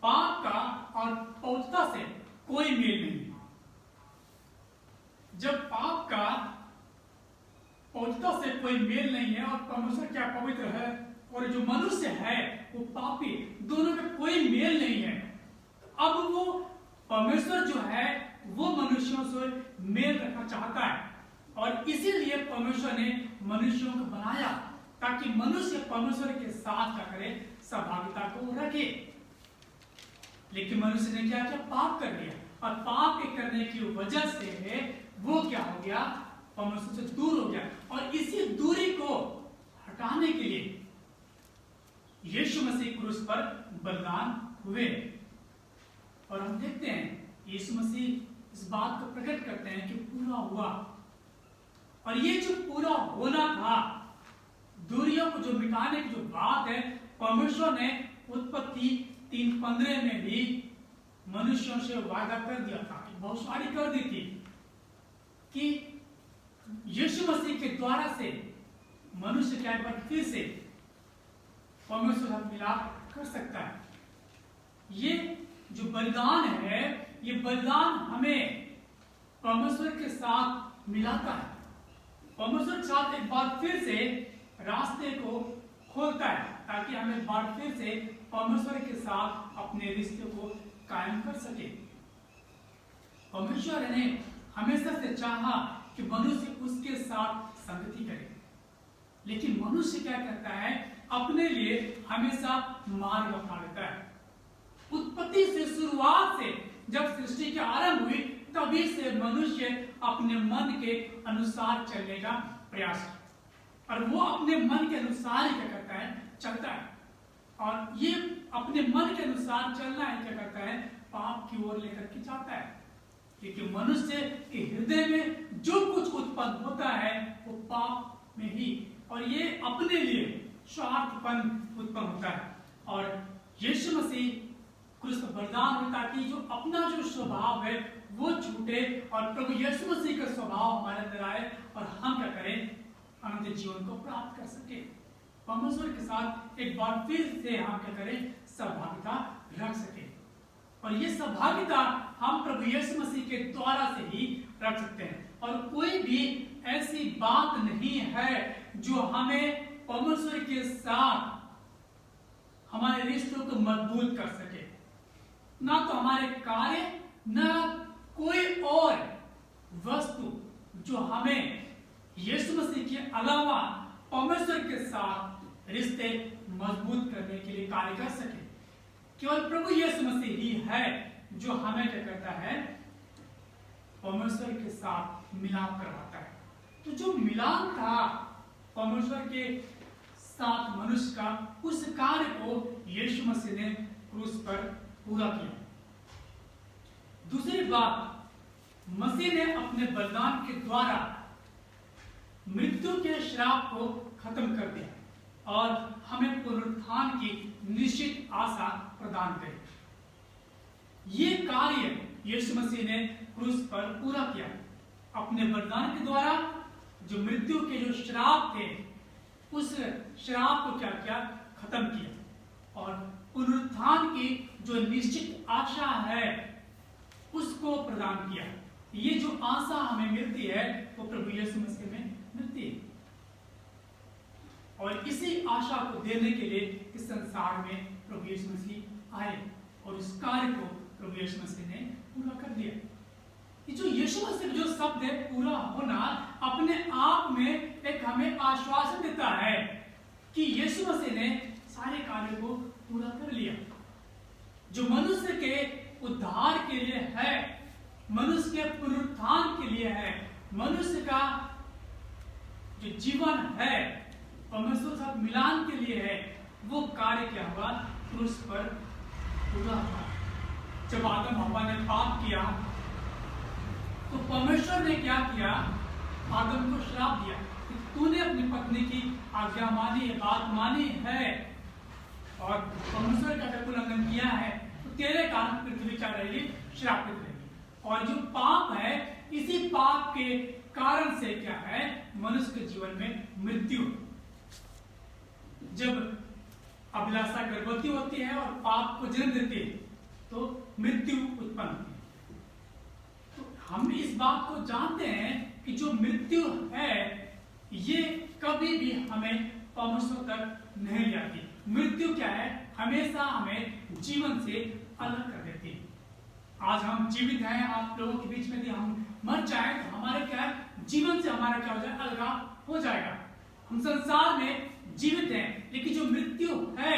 S3: पाप का और पवित्रता से कोई मेल नहीं। जब पाप का पवित्रता से कोई मेल नहीं है और परमेश्वर क्या पवित्र है और जो मनुष्य है वो पापी, दोनों में कोई मेल नहीं है, अब वो परमेश्वर जो है वो मनुष्यों से मेल रखना चाहता है। और इसीलिए परमेश्वर ने मनुष्यों को बनाया ताकि मनुष्य परमेश्वर के साथ क्या करे, सहभागिता को रखे। लेकिन मनुष्य ने क्या किया, पाप कर दिया, और पाप के करने की वजह से वो क्या हो गया, परमेश्वर से दूर हो गया। और इसी दूरी को हटाने के लिए यीशु मसीह क्रूस पर बलिदान हुए। और हम देखते हैं यीशु मसीह इस बात को प्रकट करते हैं कि पूरा हुआ। और ये जो पूरा होना था, दूरियों को जो मिटाने की जो बात है, परमेश्वर ने उत्पत्ति 3:15 में भी मनुष्यों से वादा कर दिया था, भविष्यवाणी कर दी थी कि यीशु मसीह के द्वारा से मनुष्य क्या एक बार फिर से परमेश्वर से मिलाप कर सकता है। ये जो बलिदान है, ये बलिदान हमें परमेश्वर के साथ मिलाता है, परमेश्वर के साथ एक बार फिर से रास्ते को खोलता है, ताकि हम एक बार फिर से परमेश्वर के साथ अपने रिश्ते को कायम कर सके। परमेश्वर ने हमेशा से चाहा कि मनुष्य उसके साथ संगति करे, लेकिन मनुष्य क्या करता है, अपने लिए हमेशा मार्ग अपना लेता है। उत्पत्ति से, शुरुआत से, जब सृष्टि की आरंभ हुई तभी से मनुष्य अपने मन के अनुसार चलने का प्रयास करता है। और वो अपने मन के अनुसार ही क्या करता है, चलता है। और ये अपने मन के अनुसार चलना है क्या करता है, पाप की ओर लेकर के जाता है। क्योंकि मनुष्य के हृदय में जो कुछ उत्पन्न होता है वो पाप में ही, और ये अपने लिए स्वार्थपन उत्पन्न होता है। और यीशु मसीह क्रूस पर बलिदान हो ताकि जो अपना जो स्वभाव है वो छूटे और प्रभु यीशु मसीह का स्वभाव हमारे अंदर आए और हम क्या करें, अनंत जीवन को प्राप्त कर सके, परमेश्वर के साथ एक बार फिर से हम क्या करें, सहभागिता रख सके। और ये सहभागिता हम प्रभु यीशु मसीह के द्वारा से ही रख सकते हैं। और कोई भी ऐसी बात नहीं है जो हमें परमेश्वर के साथ हमारे रिश्तों को मजबूत कर सके। ना तो हमारे कार्य, ना कोई और वस्तु जो हमें यीशु मसीह के अलावा परमेश्वर के साथ रिश्ते मजबूत करने के लिए कार्य कर सके। केवल प्रभु यीशु मसीह ही है जो हमें क्या करता है, परमेश्वर के साथ मिलाप करवाता है। तो जो मिलाप था परमेश्वर के साथ मनुष्य का, उस कार्य को यीशु मसीह ने क्रूस पर पूरा किया। दूसरी बात, मसीह ने अपने बलिदान के द्वारा मृत्यु के श्राप को खत्म कर दिया और हमें पुनरुत्थान की निश्चित आशा प्रदान करी। ये कार्य यीशु मसीह ने क्रूस पर पूरा किया। अपने बलिदान के द्वारा जो मृत्यु के जो श्राप थे, उस श्राप को क्या किया, खत्म किया। और पुनरुत्थान की जो निश्चित आशा है उसको प्रदान किया। ये जो आशा हमें मिलती है वो प्रभु यीशु मसीह में मिलती है। और इसी आशा को देने के लिए इस संसार में प्रभु यीशु मसीह आए और उस कार्य को प्रभु यीशु मसीह ने पूरा कर दिया। ये जो यीशु मसीह जो शब्द है पूरा होना, अपने आप में एक हमें आश्वासन देता है कि यीशु मसीह ने सारे कार्य को पूरा कर लिया। जो मनुष्य के उद्धार के लिए है, मनुष्य के पुनरुत्थान के लिए है, मनुष्य का जो जीवन है परमेश्वर के साथ मिलान के लिए है, वो कार्य क्या हुआ, क्रूस पर पूरा हुआ। जब आदम हव्वा ने पाप किया तो परमेश्वर ने क्या किया, आदम को श्राप दिया कि तूने अपनी पत्नी की आज्ञा मानी, बात मानी है और परमेश्वर का उल्लंघन किया है, तो तेरे कारण पृथ्वी क्या रहेगी, श्रापित रहेगी। और जो पाप है, इसी पाप के कारण से क्या है, मनुष्य के जीवन में मृत्यु। जब अभिलाषा गर्भवती होती है और पाप को जन्म देती है तो मृत्यु उत्पन्न होती है। तो हम इस बात को जानते हैं कि जो मृत्यु है ये कभी भी हमें परमेश्वर तक नहीं ले आती। मृत्यु क्या है, हमेशा हमें जीवन से अलग कर देती है। आज हम जीवित हैं, आप लोगों के बीच में यदि हम मर जाए तो हमारे क्या है, जीवन से हमारा क्या हो जाए, अलगाव हो जाएगा। हम संसार में जीवित हैं, लेकिन जो मृत्यु है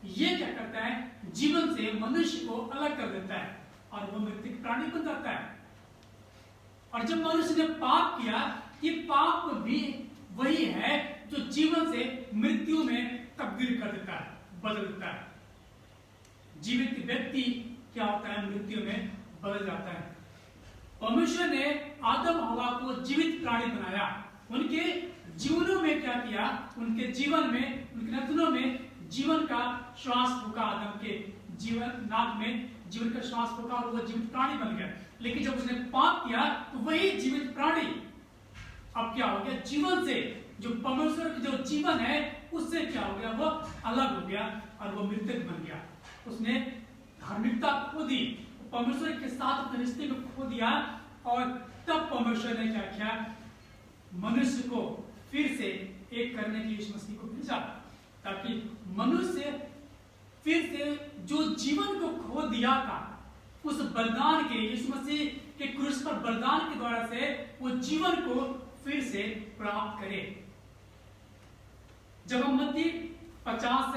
S3: ये क्या करता है, जीवन से मनुष्य को अलग कर देता है और वो मृत्यु प्राणी बन जाता है। और जब मनुष्य ने पाप किया, ये पाप भी वही है जो जीवन से मृत्यु में तब्दील कर देता है, बदल देता है। जीवित व्यक्ति क्या होता है, मृत्यु में बदल जाता है। परमेश्वर ने आदम हव्वा को जीवित प्राणी बनाया, उनके जीवनों में क्या किया, उनके जीवन में, उनके नथनों में जीवन का श्वास फूका, आदम के जीवन नाक में जीवन का श्वास फूका और वो जीवित प्राणी बन गया। लेकिन जब उसने पाप किया तो वही जीवित प्राणी अब क्या हो गया, जीवन से, जो परमेश्वर का जो जीवन है उससे क्या हो गया, वो अलग हो गया और वो मृतक बन गया। उसने धार्मिकता खो दी, परमेश्वर के साथ अपने रिश्ते को खो दिया और तब परमेश्वर ने क्या किया, मनुष्य को फिर से एक करने के लिए यीशु मसीह को भेजा ताकि मनुष्य फिर से जो जीवन को खो दिया था उस बलिदान के, यीशु मसीह के क्रूस पर बलिदान के द्वारा से वो जीवन को फिर से प्राप्त करे। जब हम मत्ती 50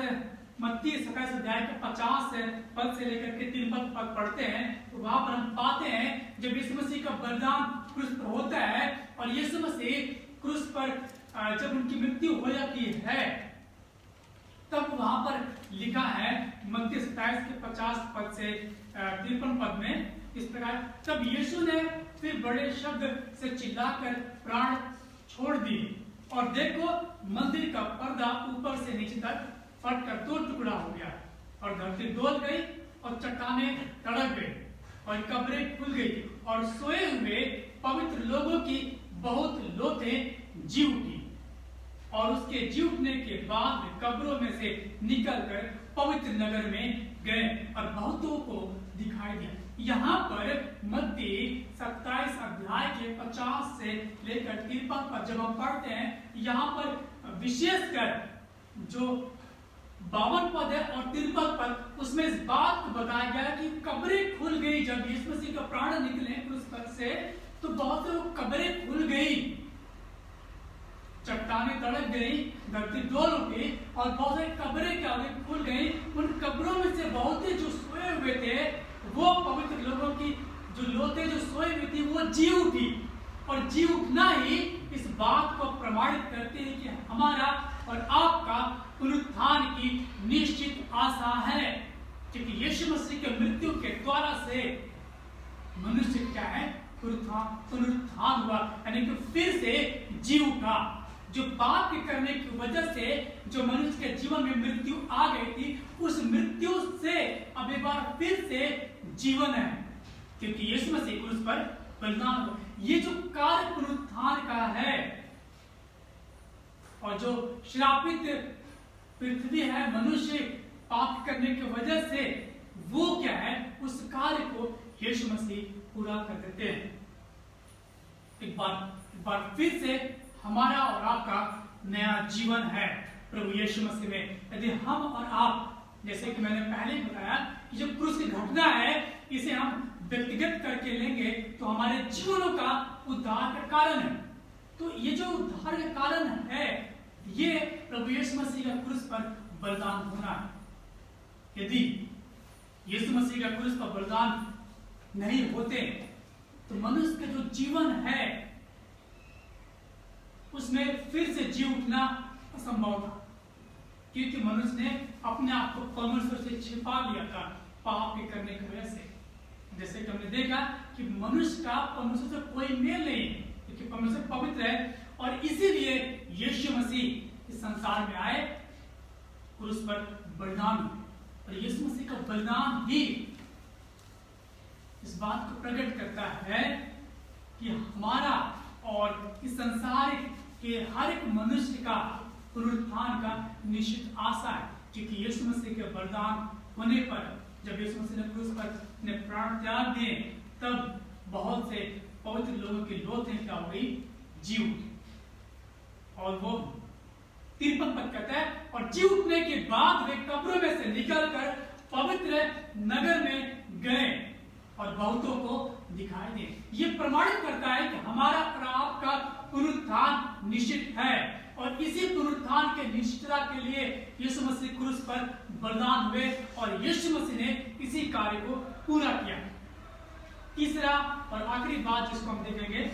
S3: मत्ती 27 अध्याय के 50 पद से लेकर के 3 पद पढ़ते हैं तो वहां पर हम पाते हैं जब यीशु मसीह का बलिदान क्रूस पर होता है और यीशु मसीह क्रूस पर जब उनकी मृत्यु हो जाती है तब वहां पर लिखा है मत्ती 27 के 50 पद से 53 पद में इस प्रकार, तब यीशु ने फिर बड़े शब्द से चिल्लाकर प्राण छोड़ दिए और देखो मंदिर का पर्दा ऊपर से नीचे तक फटकर 2 टुकड़ा हो गया और धरती डोल गई और चट्टानें तड़क गई और कब्रें खुल गई और सोए हुए पवित्र लोगों की बहुत लोथें जी उठी और उसके जी उठने के बाद वे कब्रों में से निकलकर पवित्र नगर में गए और बहुतों को दिखाई दिया। यहाँ पर मत्ती 27 अध्याय के 50 से लेकर 53 पर जब हम पढ़ते हैं यहाँ पर विशेषकर जो 52 पद है और 53 पद उसमें इस बात को बताया गया कि कब्रें खुल गई। जब यीशु मसीह का प्राण निकले क्रूस पर से तो बहुत से कब्रें खुल गई, चट्टानें तड़क गई, धरती डोल उठी और बहुत सारी कब्रें क्या हुई खुल गई। उन कब्रों में से बहुत से जो सोए हुए थे वो पवित्र लोगों की जो लोथे जो सोई हुई थी वो जी उठी और जी उठना ही इस बात को प्रमाणित करते हैं कि हमारा और आपका पुनरुत्थान की निश्चित आशा है, क्योंकि यीशु मसीह के मृत्यु के द्वारा से मनुष्य क्या है पुनरुत्थान हुआ, यानी कि फिर से जी उठा। जो पाप के करने की वजह से जो मनुष्य के जीवन में मृत्यु आ गई थी उस मृत्यु से अब एक बार फिर से जीवन है, क्योंकि यीशु मसीह क्रूस पर बलिदान हुआ। ये जो कार्य पुनरुत्थान का है और जो श्रापित पृथ्वी है मनुष्य पाप करने की वजह से वो क्या है उस कार्य को यीशु मसीह पूरा कर देते हैं। एक बार फिर से हमारा और आपका नया जीवन है प्रभु यीशु मसीह में। यदि हम और आप, जैसे कि मैंने पहले ही बताया कि जो क्रूस की घटना है इसे हम व्यक्तिगत करके लेंगे तो हमारे जीवनों का उद्धार का कारण है। तो ये जो उद्धार का कारण है ये प्रभु यीशु मसीह का क्रूस पर बलिदान होना है। यदि यीशु मसीह का क्रूस पर बलिदान नहीं होते तो मनुष्य का जो जीवन है उसमें फिर से जी उठना असंभव था, क्योंकि मनुष्य ने अपने आप को परमेश्वर से छिपा लिया था पाप के करने की वजह से। जैसे कि हमने देखा कि मनुष्य का परमेश्वर से कोई मेल नहीं है, क्योंकि परमेश्वर पवित्र है और इसीलिए यीशु मसीह इस संसार में आए, क्रूस पर बलिदान और यीशु मसीह का बलिदान ही इस बात को प्रकट करता है कि हमारा और इस संसार के हर एक मनुष्य का पुनरुत्थान का निश्चित आशा है, क्योंकि यीशु मसीह के बलिदान होने पर जब यीशु मसीह ने क्रूस पर अपने प्राण त्याग दिए तब बहुत से पवित्र लोगों की लोथें क्या हो गई जी उठी और वो 53 पद कहता है और जी उठने के बाद वे कब्रों में से निकलकर पवित्र नगर में गए और बहुतों को दिखाई दे। ये प्रमाणित करता है कि हमारा और आपका पुनरुत्थान निश्चित है और इसी पुनरुत्थान के निश्चितता के लिए यीशु मसीह क्रूस पर बलिदान हुए और यीशु मसीह ने इसी कार्य को पूरा किया। तीसरा और आखिरी बात जिसको हम देखेंगे,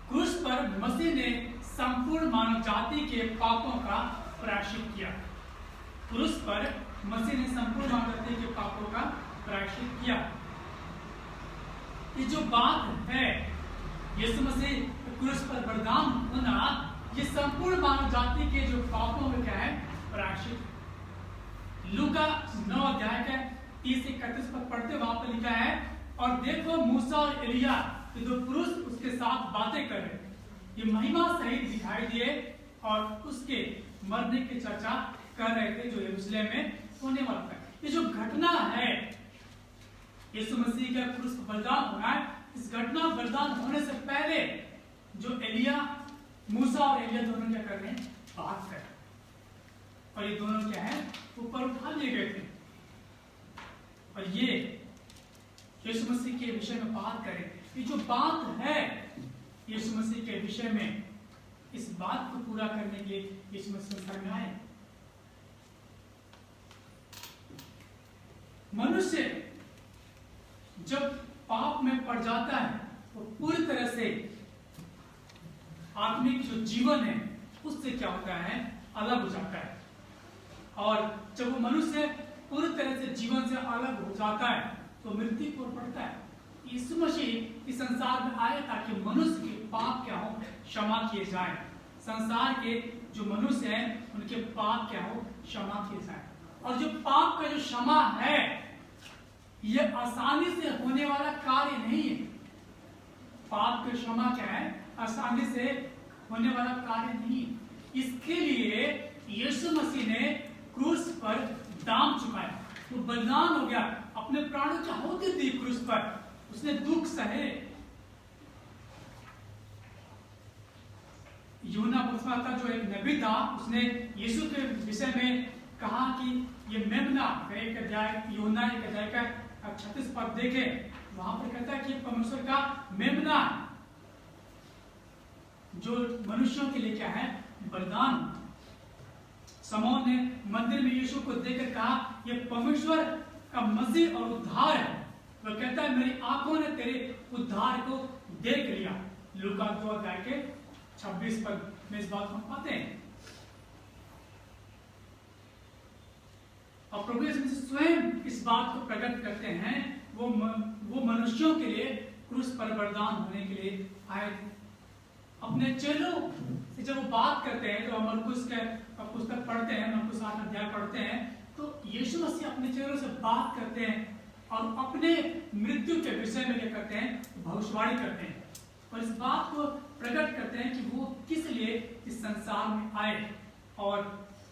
S3: क्रूस पर मसीह ने संपूर्ण मानव जाति के पापों का प्रायश्चित किया। क्रूस पर मसीह ने संपूर्ण मानव जाति के पापों का प्रायश्चित किया। ये जो बात है यीशु मसीह क्रूस पर बलिदान होना, ये संपूर्ण मानव जाति के जो पापों में क्या है प्रायश्चित। लूका 9 अध्याय का 30 से 31 पद पढ़ते वहां पर लिखा है और देखो मूसा और एलिया ये दो पुरुष उसके साथ बातें कर रहे, ये महिमा सहित दिखाई दिए और उसके मरने की चर्चा कर रहे थे जो यरूशलेम में होने वाला था। ये जो घटना है यीशु मसीह का क्रूस पर बलिदान होना है, इस घटना बलिदान होने से पहले जो एलिया मूसा और एलिया दोनों क्या कर रहे हैं बात कर रहे हैं और ये दोनों क्या है ऊपर उठा लिए गए थे और ये यीशु मसीह के विषय में बात करें। ये जो बात है यीशु मसीह के विषय में, इस बात को पूरा करने के लिए यीशु मसीह संसार में आए मनुष्य जब पाप में पड़ जाता है तो पूरी तरह से आत्मिक जो जीवन है उससे क्या होता है, अलग हो जाता है। और जब वो मनुष्य पूरी तरह से जीवन से अलग हो जाता है तो मृत्यु को पड़ता है। यीशु मसीह इस संसार में आए ताकि मनुष्य के पाप क्या हो, क्षमा किए जाए। संसार के जो मनुष्य हैं उनके पाप क्या हो, क्षमा किए जाए। और जो पाप का जो क्षमा है यह आसानी से होने वाला कार्य नहीं है। पाप का क्षमा क्या है, आसानी से होने वाला कार्य नहीं है। इसके लिए यीशु मसीह ने क्रूस पर दाम चुकाया, वो बलिदान हो गया, अपने प्राणों की आहुति दी क्रूस पर, उसने दुख सहे। यूहन्ना भविष्यवक्ता जो एक नबी था उसने यीशु के विषय में कहा कि ये मेमना, एक अध्याय यूहन्ना एक अध्याय का 36 पद देखे, वहां पर कहता है कि परमेश्वर का मेमना जो मनुष्यों के लिए क्या है, बलिदान। समौन ने मंदिर में यीशु को देखकर कहा यह परमेश्वर का मसीह और उद्धार है। वह कहता है मेरी आंखों ने तेरे उद्धार को देख लिया। लूका 2 अध्याय के 26 पद में इस बात को पाते हैं। और प्रभु यीशु स्वयं इस बात को प्रकट करते हैं, वो मनुष्यों के लिए क्रूस पर बलिदान होने के लिए आए थे। अपने चेलों से जब वो बात करते हैं तो हम मरकुस के पुस्तक पढ़ते हैं, मरकुस 8 अध्याय पढ़ते हैं, तो यीशु मसीह अपने चेलों से बात करते हैं और अपने मृत्यु के विषय में क्या करते हैं, भविष्यवाणी करते हैं और इस बात को प्रकट करते हैं कि वो किस लिए इस संसार में आए। और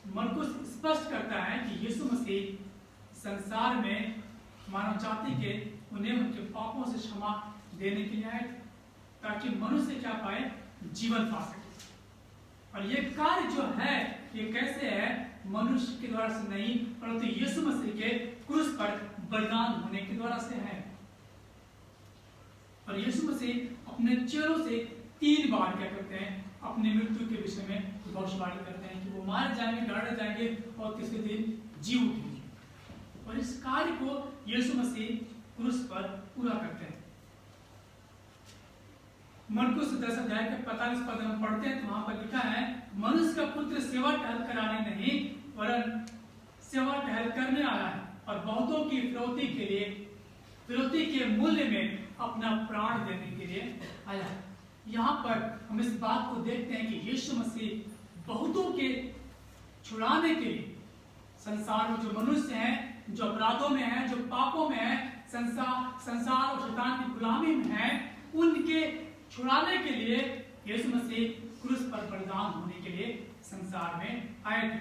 S3: मरकुस स्पष्ट करता है कि यीशु मसीह संसार में मानव जाति के उन्हें उनके पापों से क्षमा देने के लिए आए ताकि मनुष्य क्या पाए, जीवन पा सके। और ये कार्य जो है ये कैसे है, मनुष्य के द्वारा से नहीं परंतु यीशु मसीह के क्रूस पर बलिदान होने के द्वारा से है। और यीशु मसीह अपने चेलों से 3 बार क्या करते हैं, अपने मृत्यु के विषय में भविष्यवाणी करते हैं कि वो मारे जाएंगे, गाड़े जाएंगे और तीसरे दिन जी उठेंगे। और इस कार्य को यीशु मसीह क्रूस पर पूरा करते हैं। मरकुस 10 अध्याय के 45 पद में पढ़ते हैं तो वहां पर लिखा है मनुष्य का पुत्र सेवा टहल कराने नहीं वरन सेवा टहल करने आया है और बहुतों की फिरौती के मूल्य में अपना प्राण देने के लिए आया है। यहाँ पर हम इस बात को देखते हैं कि यीशु मसीह बहुतों के छुड़ाने के लिए संसार में जो मनुष्य हैं, जो अपराधों में हैं, जो पापों में हैं, संसार और शैतान की गुलामी में हैं, उनके छुड़ाने के लिए यीशु मसीह क्रूस पर बलिदान होने के लिए संसार में आए थे।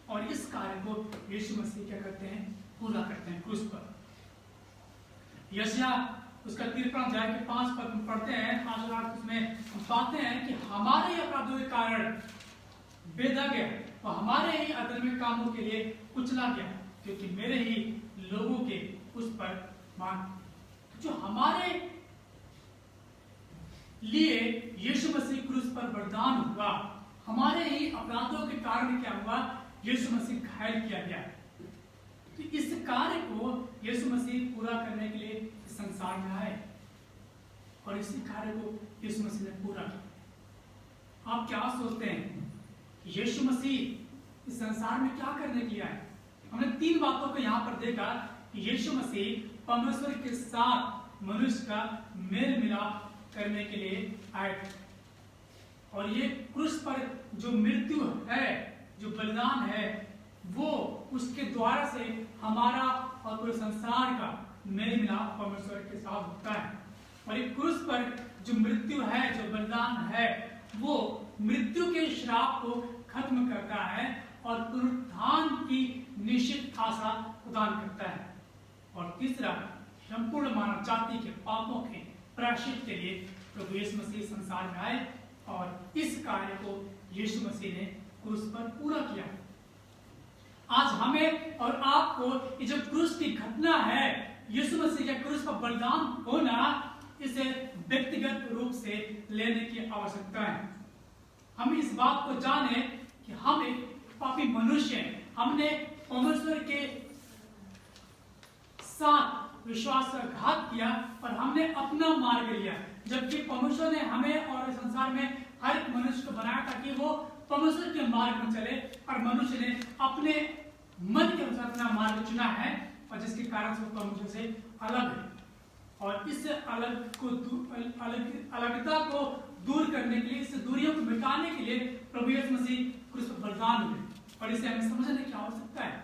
S3: और इस कार्य को यीशु मसीह क्या करते हैं, पूरा करते हैं क्रूस पर। यशायाह उसका 53 अध्याय के 5 पद में पढ़ते हैं, 5 और 8 उसमें हम पाते हैं कि हमारे ही अपराधों के कारण बेधा गया और हमारे ही अधर्मी कामों के लिए कुचला गया, क्योंकि मेरे ही लोगों के उस पर मान। जो हमारे लिए यीशु मसीह क्रूस पर बलिदान हुआ, हमारे ही अपराधों के कारण क्या हुआ, यीशु मसीह घायल किया गया। तो इस कार्य को यीशु मसीह पूरा करने के लिए इस संसार में आए और इसी कार्य को यीशु मसीह ने पूरा किया। आप क्या सोचते हैं यीशु मसीह इस संसार में क्या करने के लिए आए? हमने 3 बातों को यहाँ पर देखा कि यीशु मसीह परमेश्वर के साथ मनुष्य का मेल मिलाप करने के लिए आए और ये क्रूस पर जो मृत्यु है, जो बलिदान है, वो उसके द्वारा से हमारा और पूरे संसार का मेल मिलाप परमेश्वर के साथ होता है। और ये क्रूस पर जो मृत्यु है, जो बलिदान है, वो मृत्यु के श्राप को खत्म करता है और पुनरुत्थान की निश्चित आशा प्रदान करता है। और तीसरा, संपूर्ण मानव जाति के पापों के प्रायश्चित के लिए प्रभु यीशु मसीह संसार में आए और इस कार्य को यीशु मसीह ने क्रूस पर पूरा किया। आज हमें और आपको ये जो क्रूस की घटना है, यीशु मसीह के क्रूस पर बलिदान होना, इसे व्यक्तिगत रूप से लेने की आवश्यकता है। हम इस बात को जाने कि हम एक पापी मनुष्य हैं, हमने परमेश्वर के साथ विश्वासघात किया और हमने अपना मार्ग लिया, जबकि परमेश्वर ने हमें और संसार में हर एक मनुष्य को बनाया ताकि वो परमेश्वर के मार्ग में चले, और मनुष्य ने अपने मन के अनुसार अपना मार्ग चुना है, और जिसके कारण से वो परमेश्वर से अलग है। और इस अलगता को दूर करने के लिए, इस दूरियों को मिटाने के लिए प्रभु यीशु मसीह क्रूस पर बलिदान हुए, और इसे हमें समझने की आवश्यकता है।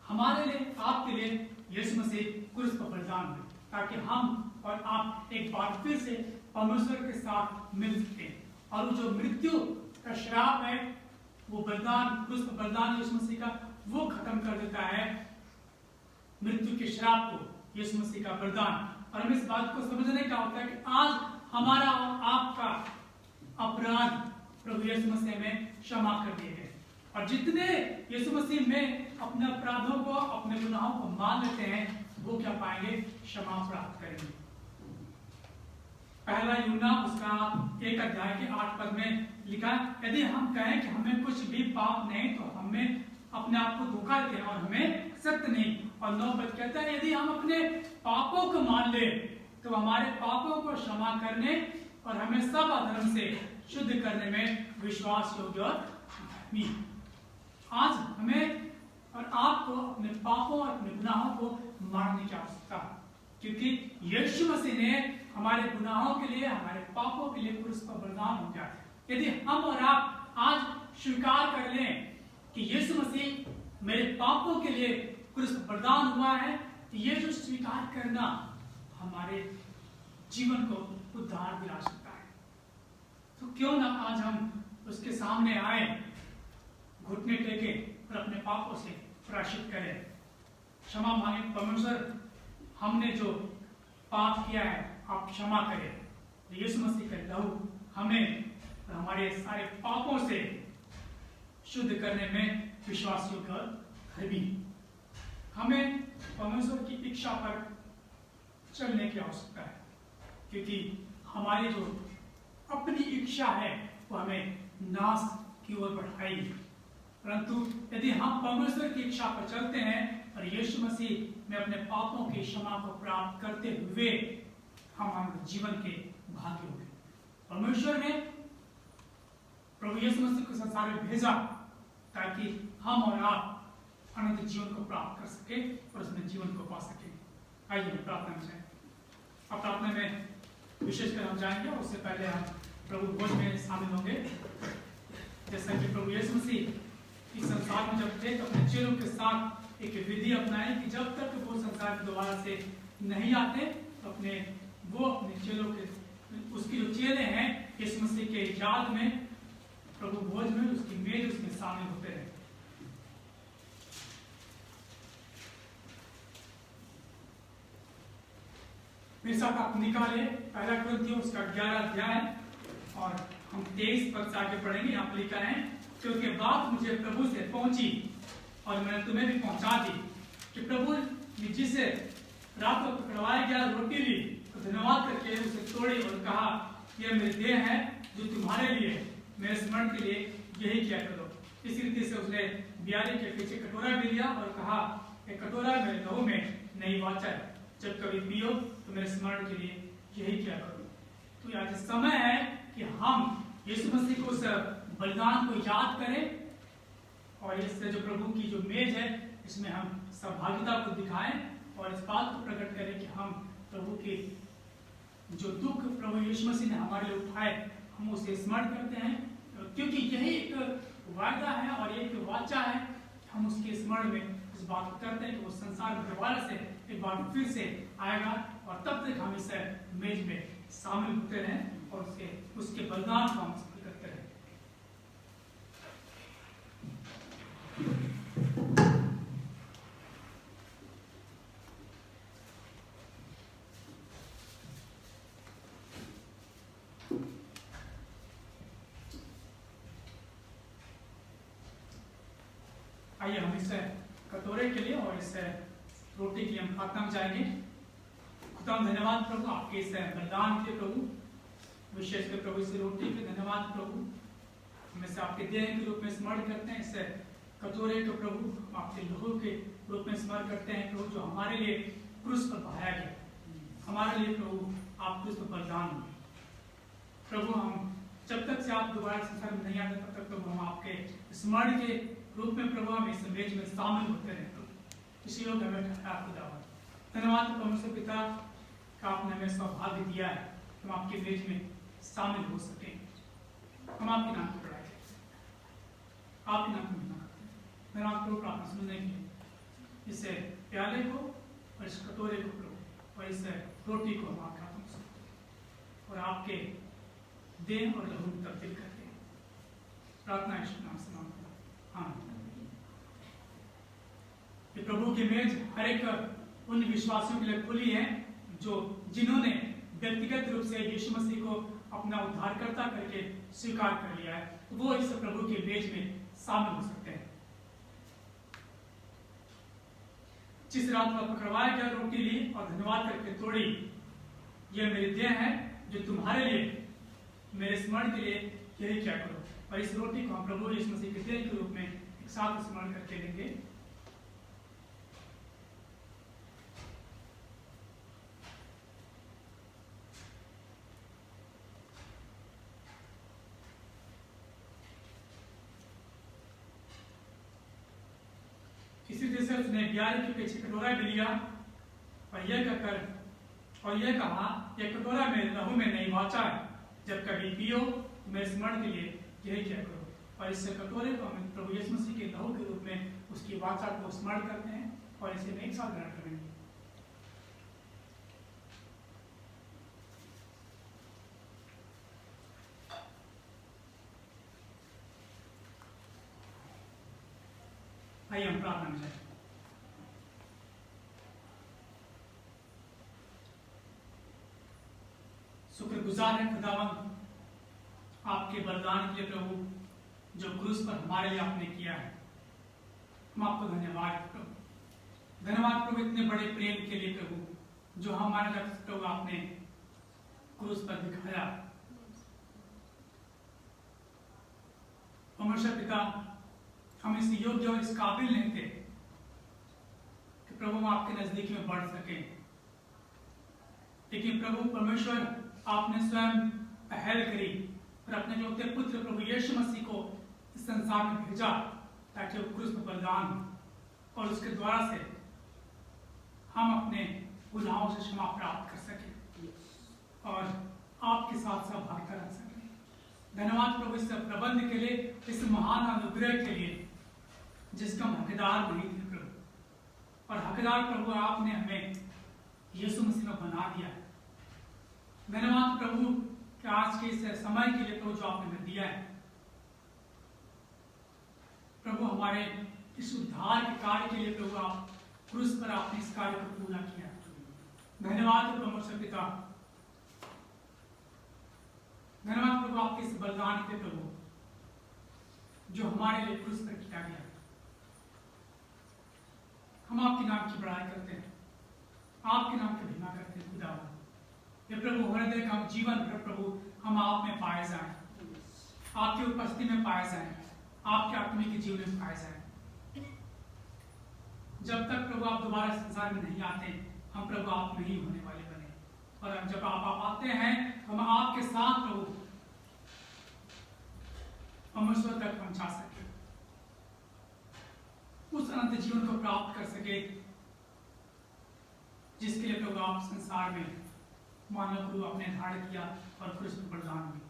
S3: हमारे लिए, आपके लिए यीशु मसीह क्रूस पर बलिदान हुए ताकि हम और आप एक बार फिर से परमेश्वर के साथ मिल सके, और वो जो मृत्यु का श्राप है, वो बलिदान, क्रूस पर बलिदान यीशु मसीह का, वो खत्म कर देता है मृत्यु के श्राप को, यीशु मसीह का बलिदान। और हमें इस बात को समझने का होता है कि आज हमारा और आपका अपराध प्रभु यीशु मसीह में क्षमा कर दिए गए, और जितने यीशु मसीह में अपने अपराधों को, अपने गुनाहों को मान लेते हैं, वो क्या पाएंगे? क्षमा प्राप्त करेंगे। पहला यूहन्ना उसका 1 अध्याय के 8 पद में लिखा, यदि हम कहें कि हमें कुछ भी पाप नहीं तो हमें अपने आप को धोखा देते हैं और हमें सत्य नहीं। और 9 पद कहता है, यदि हम अपने पापों को मान ले तो हमारे पापों को क्षमा करने और हमें सब अधर्म से शुद्ध करने में विश्वास योग्य और धर्मी। आज हमें और आपको अपने पापों और अपने गुनाहों को मानने की आवश्यकता है, क्योंकि यीशु मसीह ने हमारे गुनाहों के लिए, हमारे पापों के लिए क्रूस पर बलिदान हो गया। यदि हम और आप आज स्वीकार कर लें कि यीशु मसीह मेरे पापों के लिए क्रूस पर बलिदान हुआ है, तो ये जो स्वीकार करना हमारे जीवन को उद्धार दिला सकता है। तो क्यों ना आज हम उसके सामने आए, घुटने टेके और अपने पापों से प्रायश्चित करें, क्षमा मांगे। परमेश्वर, हमने जो पाप किया है आप क्षमा करें। यीशु मसीह का लहू हमें और हमारे सारे पापों से शुद्ध करने में विश्वास योग्य और धर्मी। हमें परमेश्वर की इच्छा पर चलने की आवश्यकता है, क्योंकि हमारी जो अपनी इच्छा है वो हमें नाश की ओर बढ़ाएगी। परंतु यदि हम परमेश्वर की इच्छा पर चलते हैं और यीशु मसीह में अपने पापों की क्षमा को प्राप्त करते हुए हम हमारे जीवन के भागी होंगे। परमेश्वर ने प्रभु यीशु मसीह को संसार में भेजा ताकि हम और आप अनंत जीवन को प्राप्त कर सके और उसमें जीवन को पा सके। आइए हम प्रार्थना करें। अब प्रार्थना में विशेषकर हम जाएंगे, और उससे पहले हम प्रभु भोज में शामिल होंगे। जैसा कि प्रभु यीशु मसीह इस संसार में जब थे तो अपने चेलों के साथ एक विधि अपनाई कि जब तक वो संसार में दोबारा से नहीं आते तो अपने चेलों के, उसके जो चेले हैं यीशु मसीह के याद में प्रभु भोज में उसकी मेज उसमें शामिल होते रहे। मेरे साथ आप निकाले पहला कुरिन्थियों उसका 11 अध्याय, और हम 23 पद से आगे पढ़ेंगे। यहाँ पर लिखा है, क्योंकि बात मुझे प्रभु से पहुंची और मैंने तुम्हें भी पहुंचा दी कि प्रभु ने जिसे रात को पकड़वाया गया रोटी ली तो धन्यवाद करके उसे तोड़ी और कहा, यह मेरी देह है जो तुम्हारे लिए, मेरे स्मरण के लिए यही किया करो। इस रीति से उसने ब्यारी के पीछे कटोरा भी लिया और कहा, यह कटोरा मेरे लहू में नई वाचा है, जब कभी पियो तो मेरे स्मरण के लिए यही किया करो। तो आज समय है कि हम यीशु मसीह को उस बलिदान को याद करें, और इससे जो प्रभु की जो मेज है इसमें हम सहभागिता को दिखाएं और इस बात को प्रकट करें कि हम प्रभु के जो दुख प्रभु यीशु मसीह ने हमारे लिए उठाए हम उसे स्मरण करते हैं, क्योंकि यही एक वायदा है और एक वाचा है। हम उसके स्मरण में इस बात को करते हैं कि वो संसार में दोबारा से एक बार फिर से आएगा, और तब तक हम इस मेज में शामिल होते रहें और उसके बलिदान को हम करते रहें। आइए हम इस कटोरे के लिए और इस रोटी के लिए हम प्रार्थना में जाएंगे। खुदा धन्यवाद प्रभु आपके इस बलिदान के प्रभु, विशेषकर प्रभु इस रोटी के धन्यवाद प्रभु, हम इसे आपके देह के रूप में स्मरण करते हैं। इस कटोरे को प्रभु हम आपके लोगों के रूप में स्मरण करते हैं प्रभु, जो हमारे लिए क्रूस पर बहाया गया, हमारे लिए प्रभु आप क्रूस पर बलिदान हुए प्रभु। हम जब तक से आप दोबारा संसार में नहीं आते तब तक प्रभु हम आपके स्मरण के रूप में प्रभु हम इस मेज में शामिल होते रहे प्रभु। इसी लोग हमें आपको दावत धन्यवाद परमेश्वर पिता का आपने हमें सौभाग्य दिया है, हम आपके मेज में शामिल हो सके। हम आपके नाम की बड़ाई करते हैं, आपके नाम की महिमा करते हैं। मैं आपको प्रार्थना सुनने के लिए इस प्याले को और इस कटोरे को प्रभु और इस रोटी को हम आपके हाथों में सौंपते हैं और आपके देह और लहू में तब्दील करते हैं। प्रार्थना यीशु नाम से मांगते हैं, आमीन। ये प्रभु की मेज हर एक उन विश्वासियों के लिए खुली है जो जिन्होंने व्यक्तिगत रूप से यीशु मसीह को अपना उद्धारकर्ता करके स्वीकार कर लिया है, वो इस प्रभु के मेज में शामिल हो सकते हैं। जिस रात में पकड़वाया गया रोटी ली और धन्यवाद करके तोड़ी, यह मेरी देह है जो तुम्हारे लिए मेरे स्मरण के लिए यही क्या करो। और इस रोटी को हम प्रभु यीशु मसीह के देह के रूप में एक साथ स्मरण करके लेंगे। इसी तरह से उसने 11 के पीछे कटोरा भी लिया और यह कहकर और यह कहा, यह कटोरा मेरे लहू में नई वाचा है, जब कभी पियो तो मेरे स्मरण के लिए यही किया करो। और इस कटोरे को हम प्रभु यीशु मसीह के लहू के रूप में उसकी वाचा को स्मरण करते हैं और इसे एक साथ ग्रहण करेंगे। आइए हम प्रार्थना में जाएं। शुक्रगुजार है खुदावंद आपके बलिदान के लिए प्रभु, जो क्रूस पर हमारे लिए आपने किया है। हम आपको धन्यवाद प्रभु, धन्यवाद प्रभु इतने बड़े प्रेम के लिए प्रभु, जो हमारे लक्ष्य प्रभु आपने क्रूस पर दिखाया। परमेश्वर पिता, हम इस योग्य और इस काबिल नहीं थे कि प्रभु हम आपके नजदीक में बढ़ सके, लेकिन प्रभु परमेश्वर आपने स्वयं पहल करी और अपने जो पुत्र प्रभु यीशु मसीह को इस संसार में भेजा ताकि वो क्रूस पर बलिदान हो और उसके द्वारा से हम अपने गुनाहों से क्षमा प्राप्त कर सके और आपके साथ सहभागिता रख सके। धन्यवाद प्रभु इस प्रबंध के लिए, इस महान अनुग्रह के लिए जिसका हम हकदार नहीं थे प्रभु, और हकदार प्रभु आपने हमें यीशु मसीह में बना दिया है। धन्यवाद प्रभु कि आज के इस समय के लिए प्रभु जो आपने हमें दिया है प्रभु, हमारे इस उद्धार के कार्य के लिए प्रभु आप क्रूस पर आपने इस कार्य को पूरा किया। धन्यवाद परमेश्वर पिता, धन्यवाद प्रभु आपके इस बलिदान के प्रभु जो हमारे लिए क्रूस पर किया गया। हम आपके नाम की बड़ाई करते हैं, आपके नाम की महिमा करते हैं खुदावंद। ये प्रभु हृदय का जीवन भर प्रभु हम आप में पाए जाएं, आपकी उपस्थिति में पाए जाएं, आपके आत्मिक जीवन में पाए जाएं। जब तक प्रभु आप दोबारा संसार में नहीं आते, हम प्रभु आप में ही होने वाले बने, और जब आप आते हैं हम आपके साथ प्रभु परमेश्वर तक पहुंचा सके, उस अनंत जीवन को प्राप्त कर सके जिसके लिए प्रभु आप संसार में मानव रूप आपने धारण किया और क्रूस पर बलिदान हुए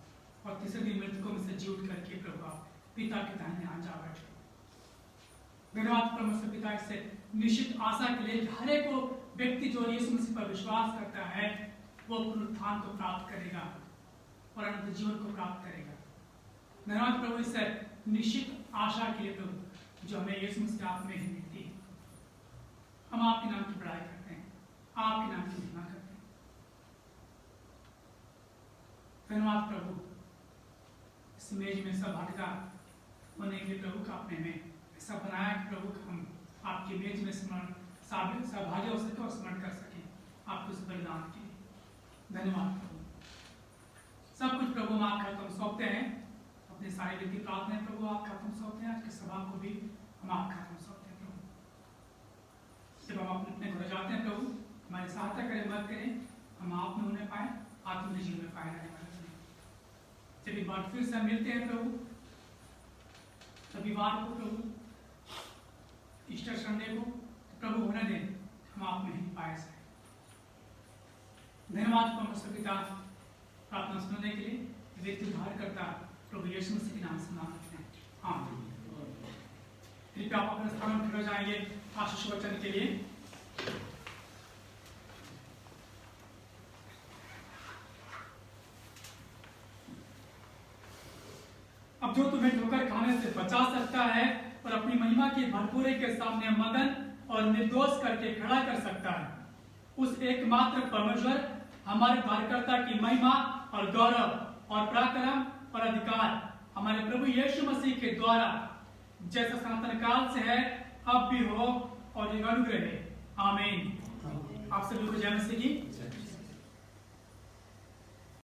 S3: और तीसरे दिन मृतकों में से जी उठ करके प्रभु आप पिता के दाहिने हाथ जा बैठे। धन्यवाद परमेश्वर पिता इससे निश्चित आशा के लिए हर एक वो व्यक्ति जो यीशु मसीह पर विश्वास करता है वो पुनरुत्थान को प्राप्त करेगा और अनंत जीवन को प्राप्त करेगा। धन्यवाद प्रभु इससे निश्चित आशा के लिए प्रभु जो हमें यीशु मसीह आप में ही मिलती है। हम आपके नाम की बड़ाई करते हैं, आपके नाम की महिमा करते हैं। धन्यवाद प्रभु इस मेज में सहभागिता होने के लिए प्रभु का आपने हमें ऐसा बनाया कि प्रभु हम आपके मेज में सहभागी हो सके और स्मरण कर सके आपके उस बलिदान के लिए। धन्यवाद प्रभु। सब कुछ प्रभु हम आपके हाथों में सौंपते हैं, अपने सारे व्यक्ति प्रार्थना प्रभु आपके हाथों में सौंपते हैं। आज की सभा को भी हम आपके हाथ में सौंपते हैं प्रभु। जब हम अपने घर जाते हैं प्रभु, हमारी सहायता करें, मदद करें, हम आप में उन्हें पाए, आत्मिक जीवन में पाए रहने वाले बने। जब एक बार फिर से हम मिलते हैं प्रभु, रविवार को प्रभु, ईस्टर संडे को, तो प्रभु होने दें हम आप में ही पाए जाए। धन्यवाद परमेश्वर पिता, प्रार्थना सुनने के लिए व्यक्ति उद्धार करता प्रभु यीशु मसीह के नाम से मांगते हैं, आमीन। कृपया आप अपने स्थान पर खड़े जाएंगे आशीष वचन के लिए। अब जो तुम्हें ठोकर खाने से बचा सकता है और अपनी महिमा की भरपूरी के सामने मगन और निर्दोष करके खड़ा कर सकता है, उस एकमात्र परमेश्वर हमारे उद्धारकर्ता की महिमा और गौरव और पराक्रम और अधिकार हमारे प्रभु यीशु मसीह के द्वारा जैसा सनातन काल से है, अब भी हो और युगानुग रहे, आमीन। आप सभी को जय मसीह की।